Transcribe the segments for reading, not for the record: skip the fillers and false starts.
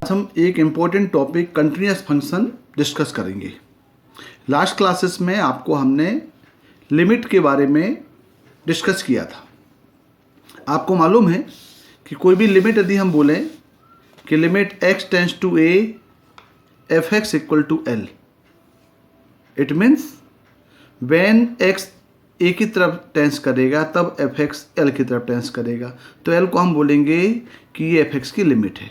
हम एक important topic continuous function discuss करेंगे। लास्ट क्लासेस में आपको हमने लिमिट के बारे में डिस्कस किया था। आपको मालूम है कि कोई भी लिमिट यदि हम बोलें कि limit x tends to a f x equal to L, it means when x a की तरफ टेंस करेगा तब एफ एक्स एल की तरफ टेंस करेगा, तो l को हम बोलेंगे कि ये एफ एक्स की लिमिट है।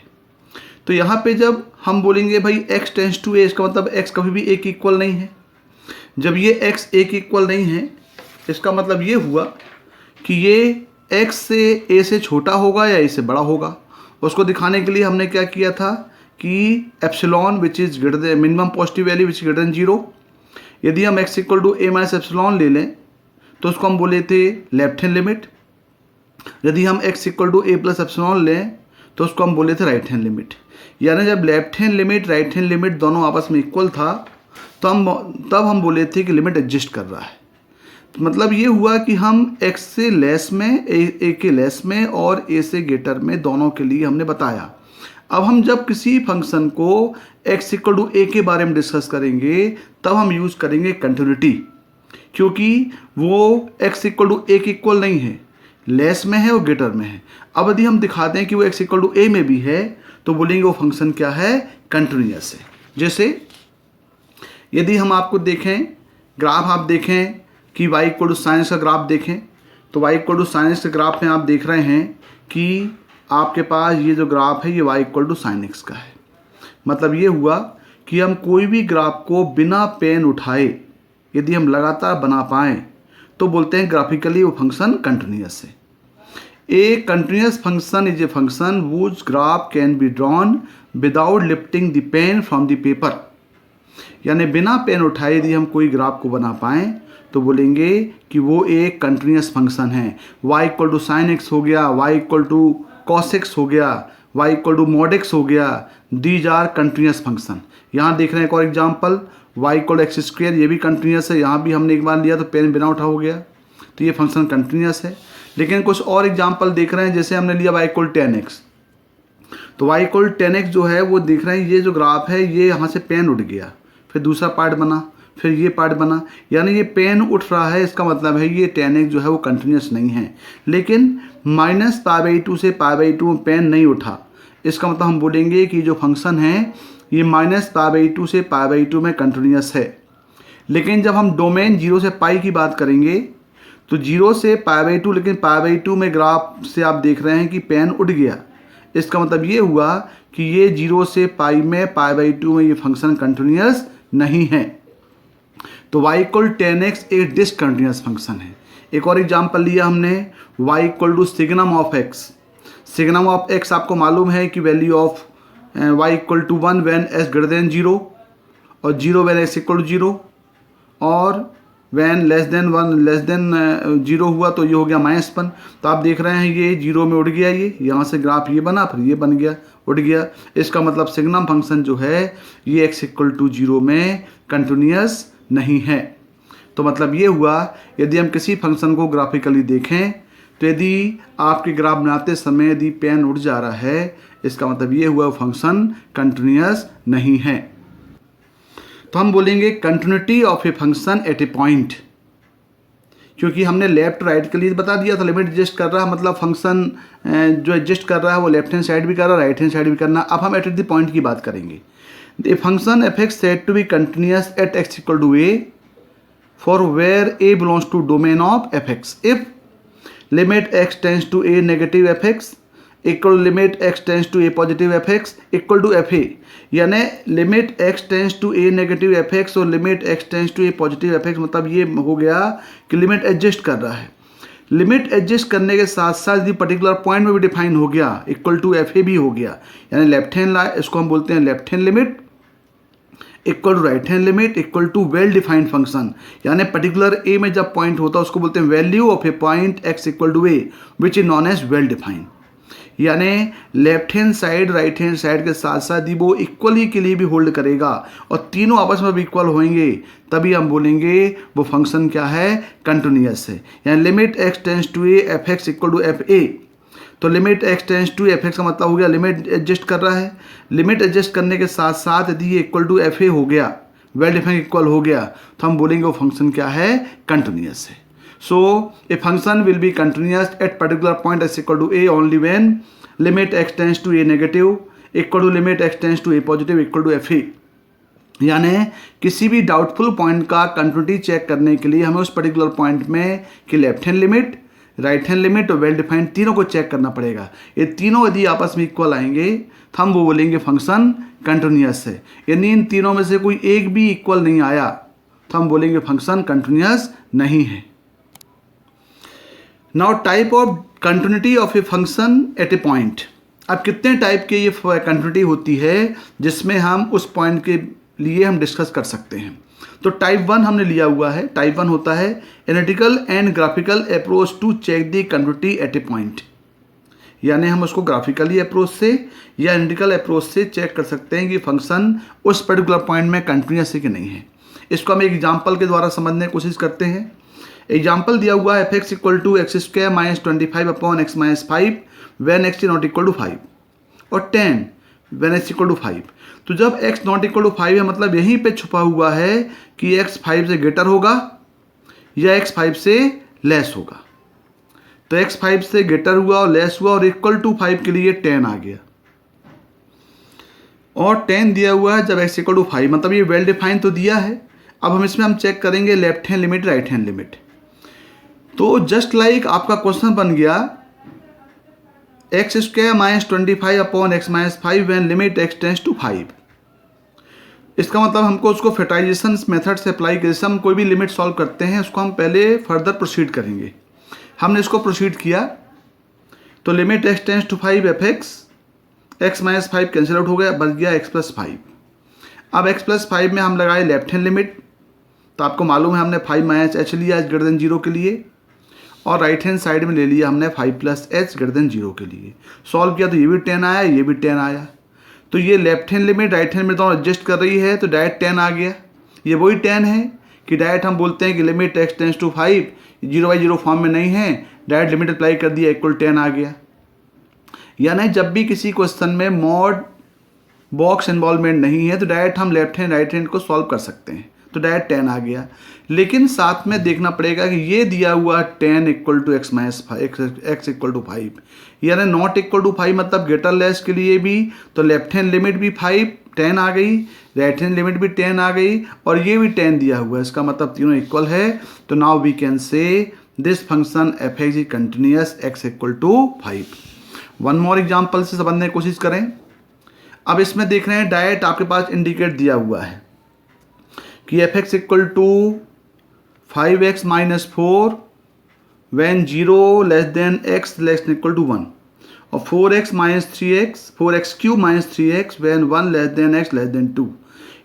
तो यहाँ पे जब हम बोलेंगे भाई x टेंस टू a, इसका मतलब x कभी भी a की इक्वल नहीं है। जब ये x a की इक्वल नहीं है, इसका मतलब ये हुआ कि ये x से a से छोटा होगा या a से बड़ा होगा। उसको दिखाने के लिए हमने क्या किया था कि epsilon which is greater than minimum positive value which greater than zero, यदि हम x equal to a minus epsilon ले लें तो उसको हम बोले थे लेफ्ट हैंड लिमिट। यदि हम x equal to a plus epsilon लें तो उसको हम बोले थे राइट हैंड लिमिट। यानी जब left hand limit right hand limit दोनों आपस में इक्वल था तो तब हम बोले थे कि लिमिट एग्जिस्ट कर रहा है। तो मतलब ये हुआ कि हम x से लेस में a के लेस में और a से ग्रेटर में दोनों के लिए हमने बताया। अब हम जब किसी फंक्शन को x इक्वल टू a के बारे में डिस्कस करेंगे तब हम यूज़ करेंगे कंटिन्यूटी, क्योंकि वो x इक्वल टू a के इक्वल नहीं है, लेस में है और ग्रेटर में है। अब यदि हम दिखाते हैं कि वो x इक्वल टू a में भी है तो बोलेंगे वो फंक्शन क्या है, कंटिन्यूअस है। जैसे यदि हम आपको देखें ग्राफ, आप देखें कि y इक्वल टू साइन का ग्राफ देखें तो y इक्वल टू साइन के ग्राफ में आप देख रहे हैं कि आपके पास ये जो ग्राफ है ये y equal to sine x का है। मतलब ये हुआ कि हम कोई भी ग्राफ को बिना पेन उठाए यदि हम लगातार बना पाएँ तो बोलते हैं ग्राफिकली वो फंक्शन कंटिन्यूअस है। A continuous function is a function whose graph can be drawn without lifting the pen from the paper। यानी बिना पेन उठाए यदि हम कोई ग्राफ को बना पाएँ तो बोलेंगे कि वो एक कंटिन्यूअस फंक्शन है। y equal to sine x हो गया, y equal to cos x हो गया, y equal to mod x हो गया, दीज आर कंटिन्यूअस फंक्शन। यहाँ देख रहे हैं एक और example, y equal x square, ये भी कंटिन्यूअस है। यहाँ भी हमने एक बार लिया तो पेन बिना उठा हो गया, तो ये फंक्शन कंटिन्यूअस है। लेकिन कुछ और एग्जाम्पल देख रहे हैं, जैसे हमने लिया y इक्वल टेन एक्स, तो y इक्वल टेन एक्स जो है वो देख रहे हैं ये जो ग्राफ है ये यहाँ से पेन उठ गया, फिर दूसरा पार्ट बना, फिर ये पार्ट बना, यानी ये पेन उठ रहा है। इसका मतलब है ये टेन एक्स जो है वो कंटिन्यूअस नहीं है। लेकिन माइनस पाई बाई टू से पाई बाई टू में पेन नहीं उठा, इसका मतलब हम बोलेंगे कि जो फंक्शन है ये माइनस पाई बाई टू से पाई बाई टू में कंटिन्यूअस है। लेकिन जब हम डोमेन जीरो से पाई की बात करेंगे तो जीरो से पाई बाई टू, लेकिन पाई बाई टू में ग्राफ से आप देख रहे हैं कि पेन उठ गया। इसका मतलब ये हुआ कि ये जीरो से पाई में पाई बाई टू में ये फंक्शन कंटिन्यूअस नहीं है। तो y इक्वल टेन एक्स एक डिसकंटिन्यूअस फंक्शन है। एक और एग्जाम्पल लिया हमने y equal to signum of x। Signum of x आपको मालूम है कि value of y equal to one when s greater than zero, और zero when s equal to zero, और when less than one less than zero हुआ तो ये हो गया -1। तो आप देख रहे हैं ये जीरो में उठ गया, ये यहाँ से ग्राफ ये बना, फिर ये बन गया, उठ गया। इसका मतलब सिग्नम फंक्शन जो है ये x इक्वल टू जीरो में कंटिन्यूअस नहीं है। तो मतलब ये हुआ यदि हम किसी फंक्शन को ग्राफिकली देखें तो यदि आपके ग्राफ बनाते समय यदि पेन उठ जा रहा है, इसका मतलब ये हुआ फंक्शन कंटिन्यूअस नहीं है। तो हम बोलेंगे continuity of a function at a point, क्योंकि हमने लेफ्ट राइट के लिए बता दिया था लिमिट एडजस्ट कर रहा है, मतलब फंक्शन जो एडजस्ट कर रहा है वो लेफ्ट हैंड साइड भी कर रहा है, राइट हैंड साइड भी करना। अब हम एट द पॉइंट की बात करेंगे। A function f x said to be continuous at x equal to a for where a belongs to domain of f x if limit x tends to a negative f x equal limit x tends to a positive f x equal to f a. यानी limit x tends to a negative f x और limit x tends to a positive f x, मतलब ये हो गया कि limit adjust कर रहा है। लिमिट एडजस्ट करने के साथ साथ यदि पर्टिकुलर पॉइंट में भी डिफाइन हो गया, इक्वल टू एफ ए भी हो गया, यानी लेफ्ट हैंड इसको हम बोलते हैं left hand limit equal to right hand limit equal to well defined function. यानी पर्टिकुलर ए में जब पॉइंट होता है उसको बोलते हैं value of a point x equal to a which is known as well defined. यानी left hand side right hand side के साथ साथ ही वो इक्वली के लिए भी होल्ड करेगा और तीनों आपस में इक्वल होंगे, तभी हम बोलेंगे वो फंक्शन क्या है, कंटिन्यूअस है। यानी limit x tends to a f x equal to f a, तो limit x tends to f x का मतलब हो गया लिमिट एडजस्ट कर रहा है। लिमिट एडजस्ट करने के साथ साथ यदि ये इक्वल टू एफ ए हो गया, वेल डिफाइंड इक्वल हो गया, तो हम बोलेंगे वो फंक्शन क्या है, कंटिन्यूअस है। So a function will be continuous at particular point x equal to a only when limit x tends to a negative equal to limit x tends to a positive equal to fa। यानी किसी भी doubtful point का continuity check करने के लिए हमें उस particular point में कि left hand limit, right hand limit और वेल डिफाइंड तीनों को चेक करना पड़ेगा। ये तीनों यदि आपस में इक्वल आएंगे तो हम वो बोलेंगे फंक्शन कंटिन्यूअस है। यानी इन तीनों में से कोई एक भी इक्वल नहीं आया तो हम बोलेंगे फंक्शन कंटिन्यूअस नहीं है। Now type of continuity of a function at a point. अब कितने टाइप के ये कंटिन्यूटी होती है जिसमें हम उस पॉइंट के लिए हम डिस्कस कर सकते हैं। तो टाइप 1 हमने लिया हुआ है। टाइप 1 होता है analytical and graphical approach to check the continuity at a point. यानी हम उसको ग्राफिकली अप्रोच से या एनालिटिकल अप्रोच से चेक कर सकते हैं कि फंक्शन उस पर्टिकुलर पॉइंट में कंटिन्यूअस है कि नहीं है। इसको हम एक एग्जाम्पल के द्वारा समझने की कोशिश करते हैं। एग्जाम्पल दिया हुआ है f x equal to x square minus 25 upon x minus 5 when x not equal to 5 और 10 वैन एक्स इक्वल टू 5। तो जब एक्स नॉट इक्वल टू 5 है मतलब यहीं पे छुपा हुआ है कि एक्स 5 से ग्रेटर होगा या एक्स 5 से लेस होगा। तो एक्स 5 से ग्रेटर हुआ और लेस हुआ और इक्वल टू 5 के लिए 10 आ गया और 10 दिया हुआ है जब एक्स इक्वल टू 5, मतलब ये वेल डिफाइन तो दिया है। अब हम इसमें हम चेक करेंगे left hand limit, right hand limit. तो जस्ट लाइक आपका क्वेश्चन बन गया x square minus 25 upon x minus 5 when limit x tends to 5। इसका मतलब हमको उसको फैक्टराइजेशन मेथड से अप्लाई कर, जैसे हम कोई भी लिमिट सॉल्व करते हैं उसको हम पहले फर्दर प्रोसीड करेंगे। हमने इसको प्रोसीड किया तो limit x tends to 5 f x minus 5 cancel out हो गया, बच गया एक्स प्लस 5। अब एक्स प्लस 5 में हम लगाए लेफ्ट हैंड लिमिट, तो आपको मालूम है हमने 5 माइनस एच लिया एच ग्रेटर देन 0 के लिए और राइट हैंड साइड में ले लिया हमने 5 प्लस एच ग्रेटर देन 0 के लिए। सॉल्व किया तो ये भी 10 आया, ये भी 10 आया। तो ये left hand limit right hand में दोनों एडजस्ट कर रही है तो डायरेक्ट 10 आ गया। ये वही 10 है कि डायरेक्ट हम बोलते हैं कि limit x tends to 5 0/0 form में नहीं है, डायरेक्ट लिमिट अप्लाई कर दिया इक्वल 10 आ गया। यानी जब भी किसी क्वेश्चन में मॉड बॉक्स इन्वॉल्वमेंट नहीं है तो डायरेक्ट हम लेफ्ट हैंड राइट हैंड को सॉल्व कर सकते हैं, तो डायरेक्ट 10 आ गया। लेकिन साथ में देखना पड़ेगा कि ये दिया हुआ 10 equal to x minus 5 x equal to 5, यानी नॉट इक्वल टू 5 मतलब ग्रेटर लेस के लिए भी तो लेफ्ट हैंड लिमिट भी 10 आ गई, राइट हैंड लिमिट भी 10 आ गई और ये भी 10 दिया हुआ है। इसका मतलब तीनों इक्वल है। तो now we can say this function f x is continuous x equal to 5। One more example से समझने की कोशिश करें। अब इसमें देख रहे हैं डायरेक्ट आपके पास इंडिकेट दिया हुआ है कि f x equal to 5x minus 4 when 0 less than x less than equal to 1 और 4x minus 3x 4x cube minus 3x when 1 less than x less than 2।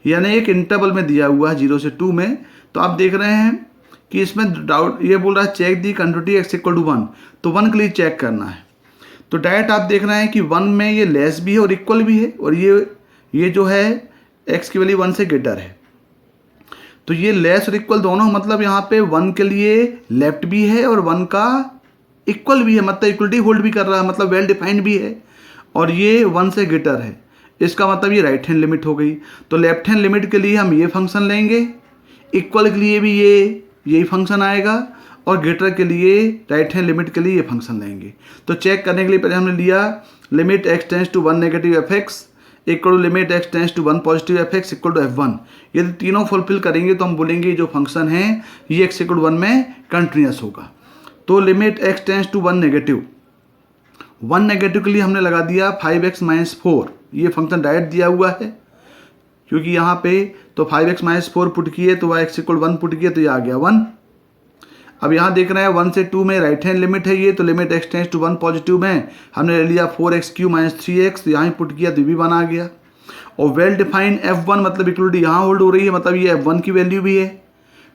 यानी एक इंटरवल में दिया हुआ है 0 से 2 में। तो आप देख रहे हैं कि इसमें डाउट ये बोल रहा है check the continuity x equal to 1, तो 1 के लिए चेक करना है। तो डायरेक्ट आप देख रहे हैं कि 1 में ये लेस भी है और इक्वल भी है और ये जो है x की वैल्यू 1 से ग्रेटर है। तो ये लेस और इक्वल दोनों, मतलब यहाँ पे 1 के लिए लेफ्ट भी है और 1 का इक्वल भी है, मतलब इक्वलिटी होल्ड भी कर रहा है, मतलब वेल डिफाइंड भी है और ये 1 से ग्रेटर है। इसका मतलब ये राइट हैंड लिमिट हो गई। तो लेफ्ट हैंड लिमिट के लिए हम ये फंक्शन लेंगे, इक्वल के लिए भी यही फंक्शन आएगा और ग्रेटर के लिए राइट हैंड लिमिट के लिए ये फंक्शन लेंगे। तो चेक करने के लिए पहले हमने लिया limit x tends to 1 negative f x equal to limit x tends to 1 positive f x equal to f1। यदि तीनों फुलफिल करेंगे तो हम बोलेंगे जो फंक्शन है ये एक्स इक्वल टू 1 में कंटिन्यूअस होगा। तो limit x tends to 1 negative के लिए हमने लगा दिया 5x माइनस 4। ये फंक्शन डायरेक्ट दिया हुआ है क्योंकि यहाँ पे तो 5x माइनस 4 पुट किए तो x इक्वल 1 पुट किए तो ये आ गया 1। अब यहाँ देख रहे हैं 1 से 2 में राइट हैंड लिमिट है ये, तो limit x tends to 1 positive में हमने ले लिया 4x क्यू माइनस 3x, तो यहाँ पुट किया तो भी 1 आ गया। और वेल डिफाइंड f1 मतलब इक्वलिटी यहाँ होल्ड हो रही है, मतलब ये f1 की वैल्यू भी है,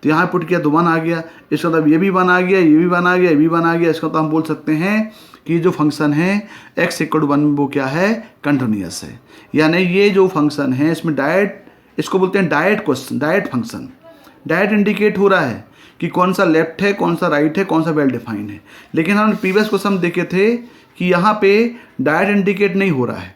तो यहाँ पुट किया तो 1 आ गया। इसका मतलब ये भी 1 आ गया, ये भी 1 आ गया, ये भी 1 आ गया। इसका तो हम बोल सकते हैं कि जो फंक्शन है x इक्वल टू 1 वो क्या है, कंटिन्यूस है। यानी ये जो फंक्शन है इसमें डायरेक्ट, इसको बोलते हैं direct question, direct function. Direct indicate हो रहा है कि कौन सा लेफ्ट है, कौन सा राइट है, कौन सा वेल डिफाइंड है। लेकिन हमने प्रीवियस क्वेश्चन देखे थे कि यहाँ पे डायरेक्ट इंडिकेट नहीं हो रहा है,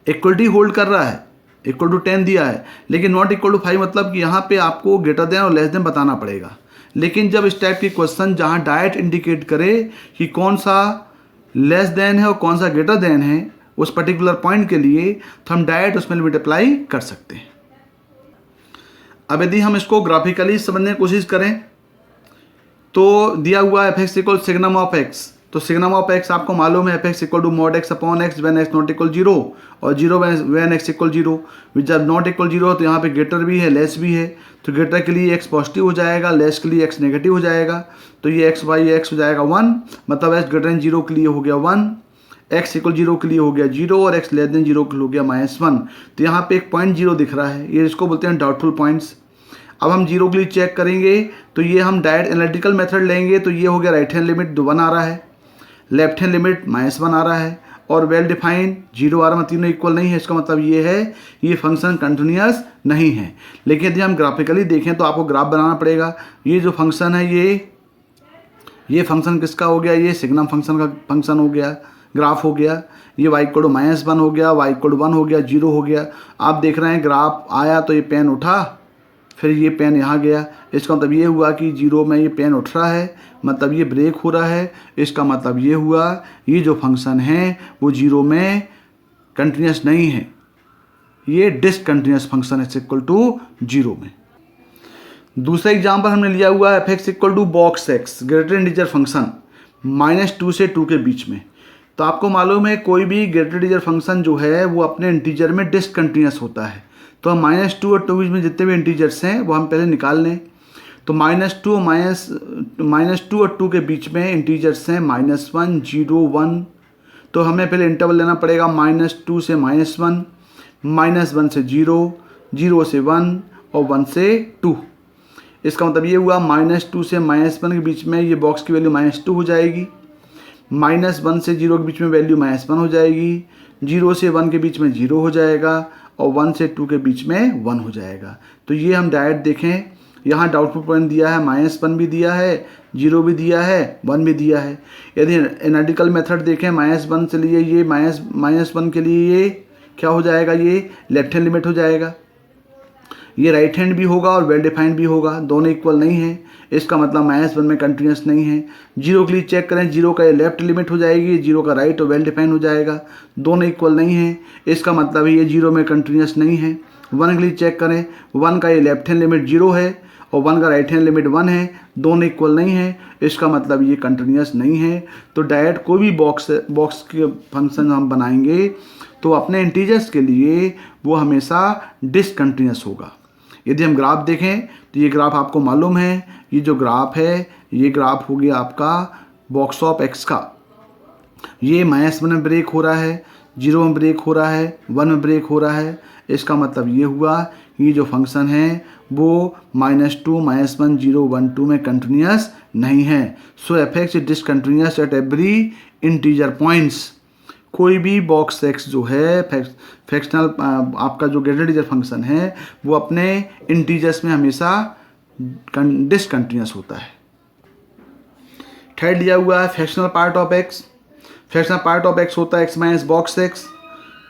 इक्वलिटी होल्ड कर रहा है, इक्वल टू 10 दिया है, लेकिन नॉट इक्वल टू 5 मतलब कि यहाँ पे आपको ग्रेटर देन और लेस देन बताना पड़ेगा। लेकिन जब इस टाइप के क्वेश्चन जहाँ डायरेक्ट इंडिकेट करे कि कौन सा लेस देन है और कौन सा ग्रेटर देन है उस पर्टिकुलर पॉइंट के लिए, तो हम डायरेक्ट उसमें लिमिट अप्लाई कर सकते हैं। अब यदि हम इसको ग्राफिकली समझने की कोशिश करें तो दिया हुआ है f(x) equal signum of x, तो सिग्नम ऑफ x आपको मालूम है f(x) equal to mod x upon x when x not equal 0 और 0 व्हेन x इक्वल 0। जब नॉट इक्वल 0 तो यहाँ पे ग्रेटर भी है, लेस भी है, तो ग्रेटर के लिए x पॉजिटिव हो जाएगा, लेस के लिए x नेगेटिव हो जाएगा। तो ये x बाई x हो जाएगा 1, मतलब x ग्रेटर देन 0 के लिए हो गया 1, x इक्वल 0 के लिए हो गया 0 और x लेस देन 0 के लिए हो गया -1। तो यहाँ पे एक पॉइंट 0 दिख रहा है, ये इसको बोलते हैं डाउटफुल पॉइंट्स। अब हम 0 के लिए चेक करेंगे तो ये हम डायरेक्ट एनालिटिकल मेथड लेंगे, तो ये हो गया राइट हैंड लिमिट 1 आ रहा है, लेफ्ट हैंड लिमिट -1 आ रहा है और वेल डिफाइंड 0 आ रहा है, तीनों इक्वल नहीं है। इसका मतलब ये है ये फंक्शन कंटिन्यूस नहीं है। लेकिन यदि हम ग्राफिकली देखें तो आपको ग्राफ बनाना पड़ेगा। ये जो फंक्शन है ये फंक्शन किसका हो गया, ये सिग्नम फंक्शन का फंक्शन हो गया, ग्राफ हो गया। ये y इक्वल टू -1 हो गया, y इक्वल टू 1 हो गया, 0 हो गया। आप देख रहे हैं ग्राफ आया तो ये पेन उठा, फिर ये पेन यहाँ गया। इसका मतलब ये हुआ कि 0 में ये पेन उठ रहा है, मतलब ये ब्रेक हो रहा है। इसका मतलब ये हुआ ये जो फंक्शन है वो 0 में कंटिन्यूस नहीं है, ये डिसकंटिन्यूस फंक्शन है इक्वल टू 0 में। दूसरा एग्जाम्पल हमने लिया हुआ है f(x) equal to box x greater integer function -2 से 2 के बीच में। तो आपको मालूम है कोई भी ग्रेटर इंटीजर फंक्शन जो है वो अपने इंटीजर में डिसकंटिन्यूस होता है। तो हम -2 और 2 बीच में जितने भी इंटीजर्स हैं वो हम पहले निकाल लें। तो -2 और 2 के बीच में इंटीजर्स हैं -1, 0, 1। तो हमें पहले इंटरवल लेना पड़ेगा -2 से -1, -1 से 0, 0 से 1 और 1 से 2। इसका मतलब ये हुआ -2 से -1 के बीच में ये बॉक्स की वैल्यू -2 हो जाएगी, -1 से 0 के बीच में वैल्यू -1 हो जाएगी, 0 से 1 के बीच में 0 हो जाएगा और 1 से 2 के बीच में 1 हो जाएगा। तो ये हम डायरेक्ट देखें, यहाँ डाउटफुल पॉइंट दिया है, -1 भी दिया है, 0 भी दिया है, 1 भी दिया है। यदि एनालिटिकल मेथड देखें -1 से लिए ये -1 के लिए ये क्या हो जाएगा, ये लेफ्ट हैंड लिमिट हो जाएगा, ये राइट हैंड भी होगा और वेल डिफाइंड भी होगा, दोनों इक्वल नहीं है। इसका मतलब -1 में कंटिन्यूस नहीं है। 0 के लिए चेक करें, 0 का ये लेफ्ट लिमिट हो जाएगी, 0 का राइट और वेल डिफाइंड हो जाएगा, दोनों इक्वल नहीं है। इसका मतलब ये 0 में कंटिन्यूस नहीं है। 1 के लिए चेक करें, 1 का ये लेफ्ट हैंड लिमिट 0 है और 1 का राइट हैंड लिमिट 1 है, दोनों इक्वल नहीं है। इसका मतलब ये कंटिन्यूस नहीं है। तो डायरेक्ट कोई भी बॉक्स के फंक्शन हम बनाएंगे तो अपने इंटीजर्स के लिए वो हमेशा डिसकंटिन्यूस होगा। यदि हम ग्राफ देखें तो ये ग्राफ आपको मालूम है, ये जो ग्राफ है ये ग्राफ हो गया आपका बॉक्स ऑफ x का। ये -1 में ब्रेक हो रहा है, 0 में ब्रेक हो रहा है, 1 में ब्रेक हो रहा है। इसका मतलब ये हुआ ये जो फंक्शन है वो -2, -1, 0, 1, 2 में कंटिन्यूस नहीं है। सो f(x) is discontinuous at every integer points. कोई भी बॉक्स x जो है फ्रैक्शनल आपका जो ग्रेटर इंटीजर फंक्शन है वो अपने इंटीजर्स में हमेशा डिसकंटिन्यूस होता है। थर्ड दिया हुआ है fractional part of x। Fractional part of x होता है x माइनस बॉक्स x।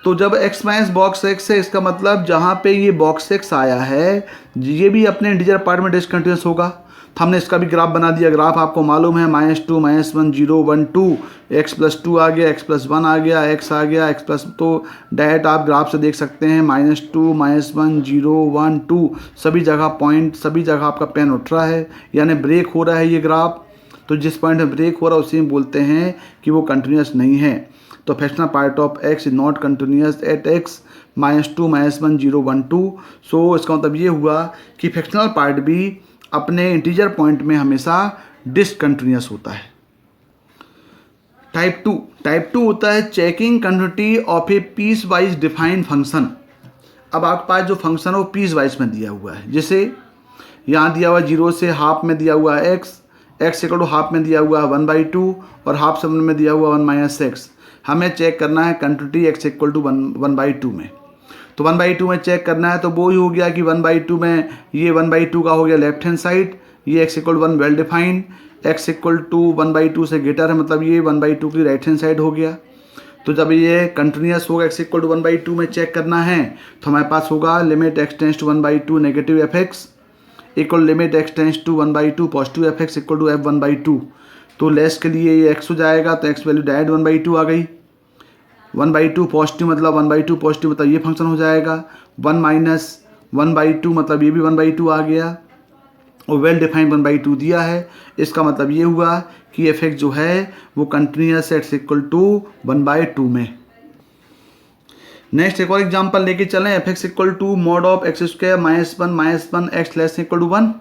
तो जब x माइनस बॉक्स x है, इसका मतलब जहाँ पे ये बॉक्स x आया है ये भी अपने इंटीजर पार्ट में डिसकंटिन्यूस होगा। तो हमने इसका भी ग्राफ बना दिया। ग्राफ आपको मालूम है -2, -1, 0, 1, 2, x+2 आ गया, x+1 आ गया, x आ गया, x+। तो डायरेक्ट आप ग्राफ से देख सकते हैं -2, -1, 0, 1, 2 सभी जगह पॉइंट, सभी जगह आपका पेन उठ रहा है, यानी ब्रेक हो रहा है ये ग्राफ। तो जिस पॉइंट में ब्रेक हो रहा है उसी में बोलते हैं कि वो कंटिन्यूस नहीं है। तो fractional part of x is not continuous at x -2, -1, 0, 1, 2। सो इसका मतलब ये हुआ कि फ्रैक्शनल पार्ट भी अपने इंटीजर पॉइंट में हमेशा डिसकंटिन्यूस होता है। टाइप 2 होता है checking continuity of a piecewise defined function. अब आपके पास जो फंक्शन है वो पीस वाइज में दिया हुआ है। जैसे यहाँ दिया हुआ 0 से हाफ में दिया हुआ है एक्स इक्वल टू हाफ में दिया हुआ है 1/2 और हाफ सब में दिया हुआ 1 माइनस एक्स। हमें चेक करना है कंटिन्यूटी एक्स इक्वल टू 1/2 में। तो 1/2 में चेक करना है तो वो ही हो गया कि 1/2 में ये 1/2 का हो गया लेफ्ट हैंड साइड, ये x equal 1 well defined, x equal to 1/2 से ग्रेटर है, मतलब ये 1/2 की राइट हैंड साइड हो गया। तो जब ये कंटिन्यूस होगा एक्स इक्वल टू 1/2 में चेक करना है तो हमारे पास होगा limit x tends to 1/2 negative f x equal limit x tends to 1/2 positive f x equal to f 1/2। तो लेस के लिए ये एक्स हो जाएगा तो एक्स वैल्यू डायरेक्ट 1/2 आ गई। 1/2 पॉजिटिव मतलब 1/2 पॉजिटिव मतलब ये फंक्शन हो जाएगा। 1 माइनस 1/2 मतलब ये भी 1/2 आ गया और वेल डिफाइंड 1/2 दिया है। इसका मतलब ये हुआ कि एफ एक्स जो है वो कंटिन्यूस एक्स इक्वल टू 1/2 में। नेक्स्ट एक और एग्जांपल लेके चलें। F x equal to mod of x square -1 x less equal to 1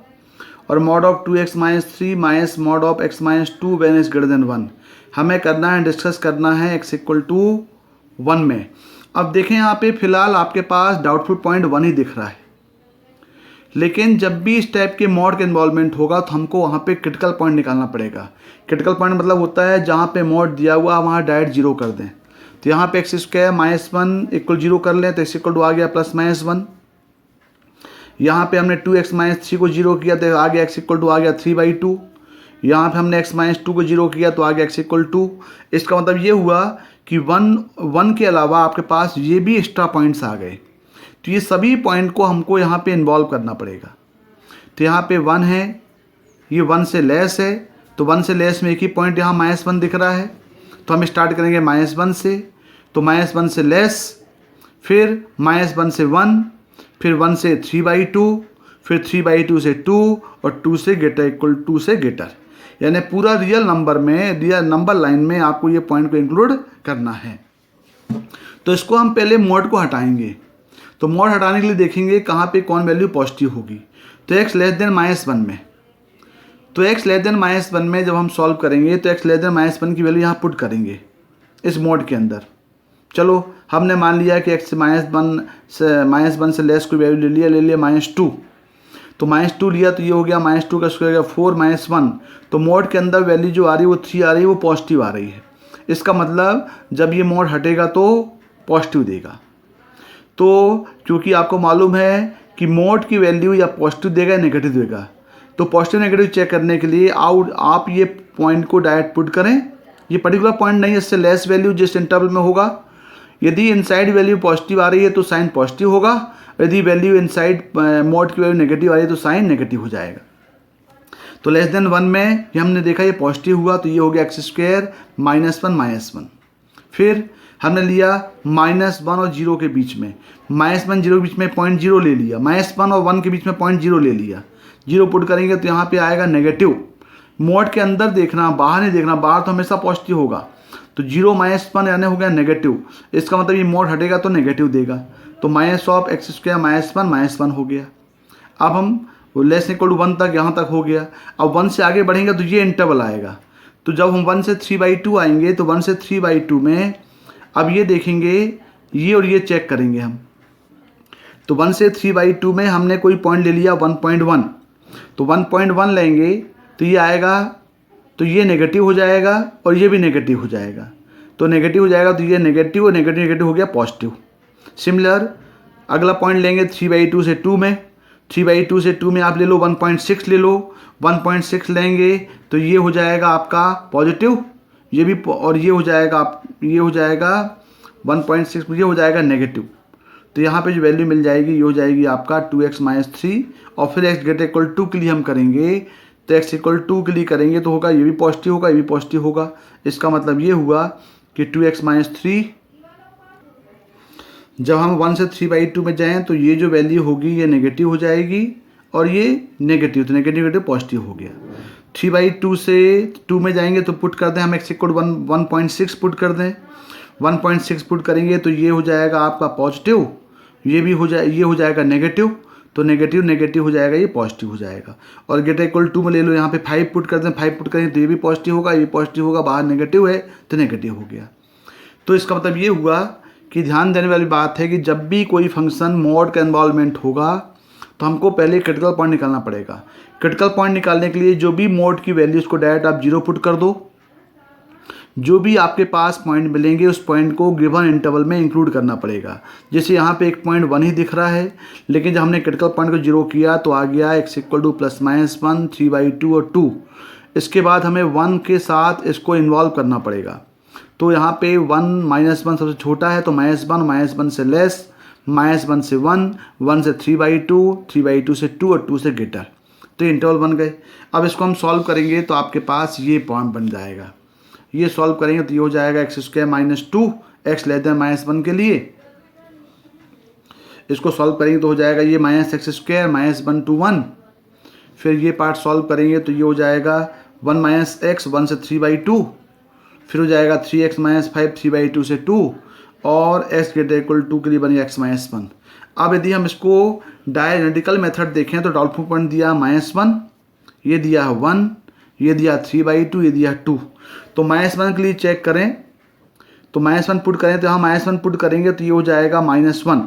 और mod of 2x - 3 minus mod of x - 2 when is greater than 1। हमें करना है डिस्कस करना है x इक्वल टू 1 में। अब देखें यहाँ पे फिलहाल आपके पास डाउटफुल पॉइंट 1 ही दिख रहा है, लेकिन जब भी इस टाइप के मॉड का इन्वॉल्वमेंट होगा तो हमको वहाँ पे क्रिटिकल पॉइंट निकालना पड़ेगा। क्रिटिकल पॉइंट मतलब होता है जहाँ पे मॉड दिया हुआ वहाँ डायरेक्ट 0 कर दें। तो यहाँ पे एक्स स्क्वायर -1 इक्वल 0 कर लें तो एक्स इक्वल टू आ गया +-1। यहाँ पे हमने 2x - 3 को 0 किया तो आ गया एक्स इक्वल टू आ गया 3/2। यहाँ पे हमने x - 2 को 0 किया तो आ गया एक्स इक्वल टू। इसका मतलब ये हुआ कि 1 के अलावा आपके पास ये भी एक्स्ट्रा पॉइंट्स आ गए। तो ये सभी पॉइंट को हमको यहाँ पे इन्वॉल्व करना पड़ेगा। तो यहाँ पे 1 है, ये 1 से लेस है, तो 1 से लेस में एक ही पॉइंट यहाँ -1 दिख रहा है। तो हम स्टार्ट करेंगे -1 से, तो -1 से लेस, फिर -1 से 1, फिर 1 से 3/2, फिर 3/2 से 2 और 2 से ग्रेटर इक्वल 2 से ग्रेटर, यानी पूरा रियल नंबर में, रियल नंबर लाइन में आपको ये पॉइंट को इंक्लूड करना है। तो इसको हम पहले मॉड को हटाएंगे। तो मॉड हटाने के लिए देखेंगे कहाँ पे कौन वैल्यू पॉजिटिव होगी। तो x लेस देन -1 में, तो x लेस देन -1 में जब हम सॉल्व करेंगे तो x लेस देन -1 की वैल्यू यहाँ पुट करेंगे इस मॉड के अंदर। चलो हमने मान लिया कि x -1 से लेस कोई वैल्यू ले लिया -2। तो -2 लिया तो ये हो गया -2 का स्क्वायर हो गया 4 - 1। तो मॉड के अंदर वैल्यू जो आ रही है वो 3 आ रही है, वो पॉजिटिव आ रही है। इसका मतलब जब ये मॉड हटेगा तो पॉजिटिव देगा। तो क्योंकि आपको मालूम है कि मॉड की वैल्यू या पॉजिटिव देगा या नेगेटिव देगा, तो पॉजिटिव नेगेटिव चेक करने के लिए आप ये पॉइंट को डायरेक्ट पुट करें। ये पर्टिकुलर पॉइंट नहीं है, इससे लेस वैल्यू जिस इंटरवल में होगा, यदि इनसाइड वैल्यू पॉजिटिव आ रही है तो साइन पॉजिटिव होगा, यदि वैल्यू इनसाइड मॉड की वैल्यू नेगेटिव आ रही है तो साइन नेगेटिव हो जाएगा। तो लेस देन 1 में ये हमने देखा ये पॉजिटिव हुआ तो ये हो गया x² -1 फिर हमने लिया -1 और 0 के बीच में, -1 0 के बीच में 0.0 ले लिया, -1 और 1 के बीच में 0.0 ले लिया। 0 पुट करेंगे तो यहाँ पे आएगा नेगेटिव। मॉड के अंदर देखना, बाहर नहीं देखना, बाहर तो हमेशा पॉजिटिव होगा। तो 0 - 1 यानी हो गया नेगेटिव। इसका मतलब ये मॉड हटेगा तो नेगेटिव देगा। तो -(x²) -1 हो गया। अब हम लेस इक्वल टू 1 तक, यहाँ तक हो गया। अब 1 से आगे बढ़ेंगे तो ये इंटरवल आएगा। तो जब हम 1 से 3/2 आएंगे तो 1 से 3/2 में अब ये देखेंगे ये और ये चेक करेंगे हम। तो 1 से 3/2 में हमने कोई पॉइंट ले लिया 1.1, तो 1.1 लेंगे तो ये आएगा, तो ये नेगेटिव हो जाएगा और ये भी नेगेटिव हो जाएगा। तो नेगेटिव हो जाएगा तो ये नेगेटिव और नेगेटिव हो गया पॉजिटिव। सिमिलर अगला पॉइंट लेंगे 3/2 से 2 में, 3/2 से 2 में आप ले लो 1.6 ले लो, 1.6 लेंगे तो ये हो जाएगा आपका पॉजिटिव, ये भी, और ये हो जाएगा ये हो जाएगा 1.6, ये हो जाएगा नेगेटिव। तो यहाँ पे जो वैल्यू मिल जाएगी ये हो जाएगी आपका 2x - 3 और फिर x ग्रेटर इक्वल 2 के लिए हम करेंगे तो x इक्वल 2 के लिए करेंगे तो होगा ये भी पॉजिटिव होगा, ये भी पॉजिटिव होगा। इसका मतलब ये हुआ कि 2x - 3 जब हम 1 से 3/2 में जाएं तो ये जो वैल्यू होगी ये नेगेटिव हो जाएगी और ये नेगेटिव, तो नेगेटिव पॉजिटिव हो गया। 3/2 से 2 में जाएंगे तो पुट कर दें हम x इक्वल 1.6 पुट कर दें, 1.6 पुट करेंगे तो ये हो जाएगा आपका पॉजिटिव, ये भी हो जाए, ये हो जाएगा नेगेटिव, तो नेगेटिव नेगेटिव हो जाएगा, ये पॉजिटिव हो जाएगा। और ग्रेटर इक्वल 2 में ले लो, यहाँ पे 5 पुट कर दें, 5 पुट करेंगे तो ये भी पॉजिटिव होगा, ये भी पॉजिटिव होगा, बाहर नेगेटिव है तो नेगेटिव हो गया। तो इसका मतलब ये हुआ कि ध्यान देने वाली बात है कि जब भी कोई फंक्शन मॉड का इन्वॉल्वमेंट होगा तो हमको पहले क्रिटिकल पॉइंट निकालना पड़ेगा। क्रिटिकल पॉइंट निकालने के लिए जो भी मोड की वैल्यूज़ को डायरेक्ट आप 0 पुट कर दो। जो भी आपके पास पॉइंट मिलेंगे उस पॉइंट को गिवन इंटरवल में इंक्लूड करना पड़ेगा। जैसे यहाँ पे एक पॉइंट 1 ही दिख रहा है, लेकिन जब हमने क्रिटिकल पॉइंट को 0 किया तो आ गया x = ±1, 3/2 और 2। इसके बाद हमें 1 के साथ इसको इन्वॉल्व करना पड़ेगा। तो यहाँ पे 1 -1 सबसे छोटा है, तो -1 -1 से लेस, -1 से 1, 1 से 3/2, 3/2 से 2 और 2 से ग्रेटर। तो इंटरवल बन गए। अब इसको हम सॉल्व करेंगे तो आपके पास ये पॉइंट बन जाएगा। ये सॉल्व करेंगे तो ये हो जाएगा x² - 2 x <(-1) के लिए। इसको सॉल्व करेंगे तो हो जाएगा ये -x² -1 to 1। फिर ये पार्ट सॉल्व करेंगे तो ये हो जाएगा 1 - x, 1 से 3/2। फिर हो जाएगा 3x - 5, 3/2 से 2 और x > 2 के लिए बनेगा x - 1। अब यदि हम इसको डायरेक्टिकल मेथड देखें तो डॉल्फिन पॉइंट दिया -1, ये दिया है 1, ये दिया 3/2, ये दिया 2। तो -1 के लिए चेक करें तो -1 पुट करें तो यहाँ -1 पुट करेंगे तो ये हो जाएगा -1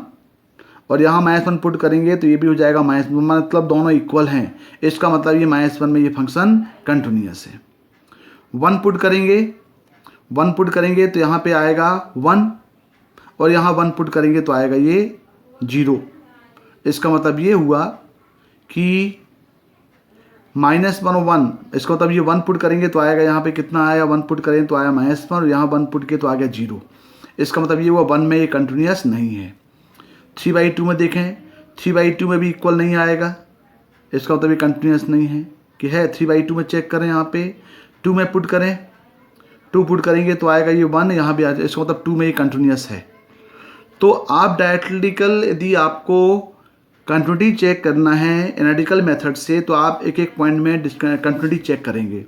और यहाँ -1 पुट करेंगे तो ये भी हो जाएगा -1, मतलब दोनों इक्वल हैं। इसका मतलब ये -1 में ये फंक्शन कंटिन्यूअस है। 1 पुट करेंगे तो यहाँ पे आएगा 1 और यहाँ 1 पुट करेंगे तो आएगा ये 0। इसका मतलब ये हुआ कि -1 और 1, इसका मतलब ये 1 पुट करेंगे तो आएगा यहाँ पे कितना आया, 1 पुट करें तो आया -1 और यहाँ 1 पुट के तो आ गया 0। इसका मतलब ये हुआ 1 में ये कंटिन्यूअस नहीं है। 3/2 में देखें, 3/2 में भी इक्वल नहीं आएगा, इसका मतलब ये कंटिन्यूअस नहीं है कि है। 3/2 में चेक करें, यहाँ पे 2 में पुट करें, 2 पुट करेंगे तो आएगा ये 1, यहाँ भी आ जाए, इसका मतलब 2 में ये कंटिन्यूअस है। तो आप डायरेक्टिकल यदि आपको कंटिन्यूटी चेक करना है एनालिटिकल मेथड से तो आप एक एक पॉइंट में कंटिन्यूटी चेक करेंगे।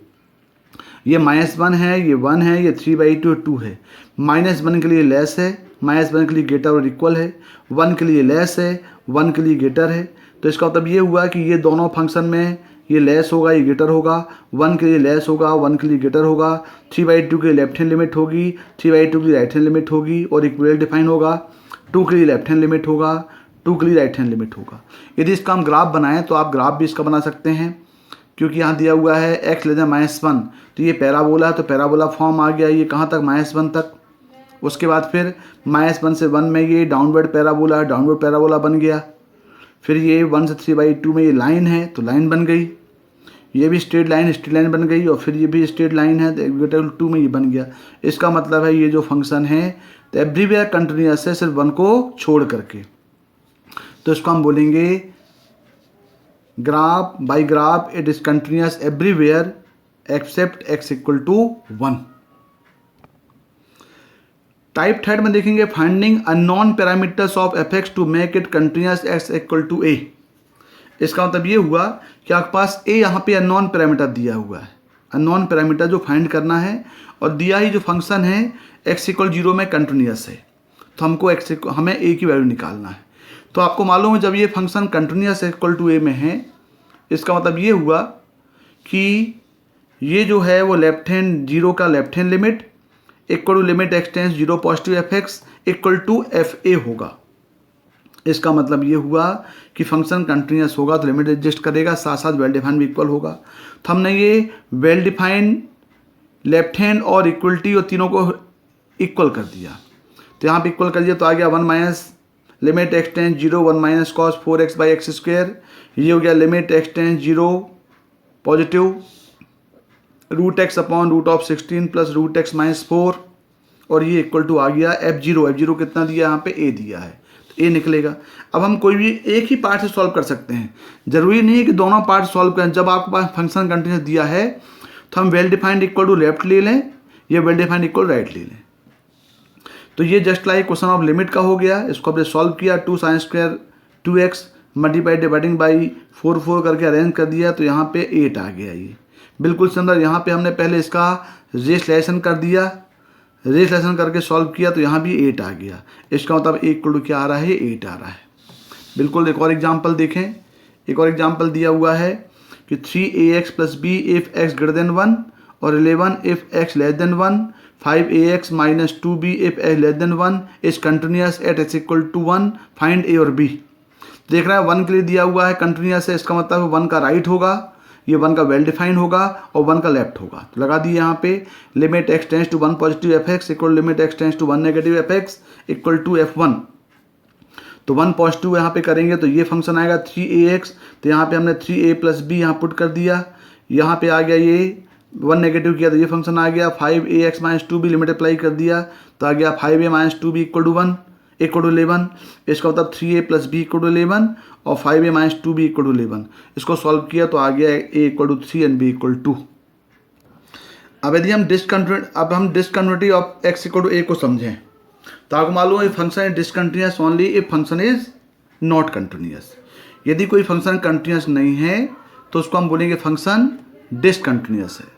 ये -1 है, ये 1 है, ये 3/2 2 है। -1 के लिए लेस है, -1 के लिए ग्रेटर और इक्वल है, 1 के लिए लेस है, 1 के लिए ग्रेटर है। तो इसका मतलब ये हुआ कि ये दोनों फंक्शन में ये लेस होगा, ये ग्रेटर होगा, 1 के लिए लेस होगा, 1 के लिए ग्रेटर होगा, 3/2 के लिए लेफ्ट हैंड लिमिट होगी, 3/2 के लिए राइट हैंड लिमिट होगी और इक्वल डिफाइन होगा, 2 के लिए लेफ्ट हैंड लिमिट होगा, 2 के लिए राइट हैंड लिमिट होगा। यदि इसका हम ग्राफ बनाएं तो आप ग्राफ भी इसका बना सकते हैं, क्योंकि यहाँ दिया हुआ है x <(-1) तो ये पैराबोला, तो पैराबोला फॉर्म आ गया, ये कहाँ तक, -1 तक। उसके बाद फिर -1 से 1 में ये डाउनवर्ड पैराबोला बन गया। फिर ये 1 से 3/2 में ये लाइन है तो लाइन बन गई, ये भी स्ट्रेट लाइन बन गई और फिर ये भी स्ट्रेट लाइन है तो 2 में ये बन गया। इसका मतलब है ये जो फंक्शन है तो एवरीवेयर कंटिन्यूअस है, सिर्फ 1 को छोड़ करके। तो इसको हम बोलेंगे graph by graph it is continuous everywhere except x = 1। Type third में देखेंगे finding unknown parameters of fx to make it continuous x = a। इसका मतलब ये हुआ कि आपके पास a यहाँ पे अननोन पैरामीटर दिया हुआ है, अननोन पैरामीटर जो फाइंड करना है और दिया ही जो फंक्शन है x = 0 में कंटिन्यूअस है, तो हमको हमें a की वैल्यू निकालना है। तो आपको मालूम है जब ये फंक्शन कंटिन्यूअस =a में है, इसका मतलब ये हुआ कि ये जो है वो लेफ्ट हैंड 0 का left hand limit equal to limit x → 0 positive fx = fa होगा। इसका मतलब ये हुआ कि फंक्शन कंटिन्यूअस होगा तो लिमिट एडजस्ट करेगा, साथ साथ वेल डिफाइन भी इक्वल होगा। तो हमने ये वेल डिफाइन, लेफ्ट हैंड और इक्वलिटी और तीनों को इक्वल कर दिया। तो यहाँ पे इक्वल कर दिया तो आ गया 1 - लिमिट x → 0 1 - cos 4x/x²। ये हो गया limit x → 0 positive √x/√16 + √x - 4 और ये इक्वल टू आ गया f0 कितना दिया यहाँ पे a दिया है तो a निकलेगा। अब हम कोई भी एक ही पार्ट से सॉल्व कर सकते हैं, जरूरी नहीं है कि दोनों पार्ट सॉल्व करें। जब आपके पास फंक्शन कंटिन्यूअस दिया है तो हम well defined equal to left ले लें या वेल डिफाइंड इक्वल राइट ले लें। तो ये just like question of limit का हो गया। इसको हमने सॉल्व किया, 2 sin² 2x multiply dividing by 4 करके अरेंज कर दिया तो यहाँ पे 8 आ गया। ये बिल्कुल सिमिलर, यहाँ पे हमने पहले इसका रेसलेशन कर दिया, रेसलेशन करके सॉल्व किया तो यहाँ भी 8 आ गया। इसका मतलब a क्या आ रहा है, 8 आ रहा है। बिल्कुल एक और एग्जाम्पल देखें, एक और एग्जाम्पल दिया हुआ है कि 3ax + b if x > 1 और 11 if x < 1, 5ax - 2b if x < 1 is continuous at x = 1, find a और b। देख रहे हैं 1 के लिए दिया हुआ है कंटिन्यूस है, इसका मतलब 1 का राइट होगा, ये 1 का वेल डिफाइंड होगा और 1 का लेफ्ट होगा। तो लगा दिए यहाँ पे limit x tends to 1 positive f x equal limit x tends to 1 negative f x equal to f1। तो 1 पॉजिटिव यहाँ पे करेंगे तो ये फंक्शन आएगा 3ax, तो यहाँ पे हमने 3a प्लस बी यहाँ पुट कर दिया, यहाँ पे आ गया ये 1 नेगेटिव किया तो ये फंक्शन आ गया 5ax minus 2b limit apply कर दिया तो आ गया 5a minus 2b equal to 1 equal to 11। इसका मतलब 3a plus B equal to 11 और 5a minus 2b equal to 11। इसको सॉल्व किया तो आ गया a equal to 3 and b equal to 2। अब यदि हम discontinuity of x equal to a को समझें तो आपको मालूम है function is discontinuous only if function is not continuous. यदि कोई फंक्शन कंटिन्यूअस नहीं है तो उसको हम बोलेंगे फंक्शन डिसकंटिन्यूअस है।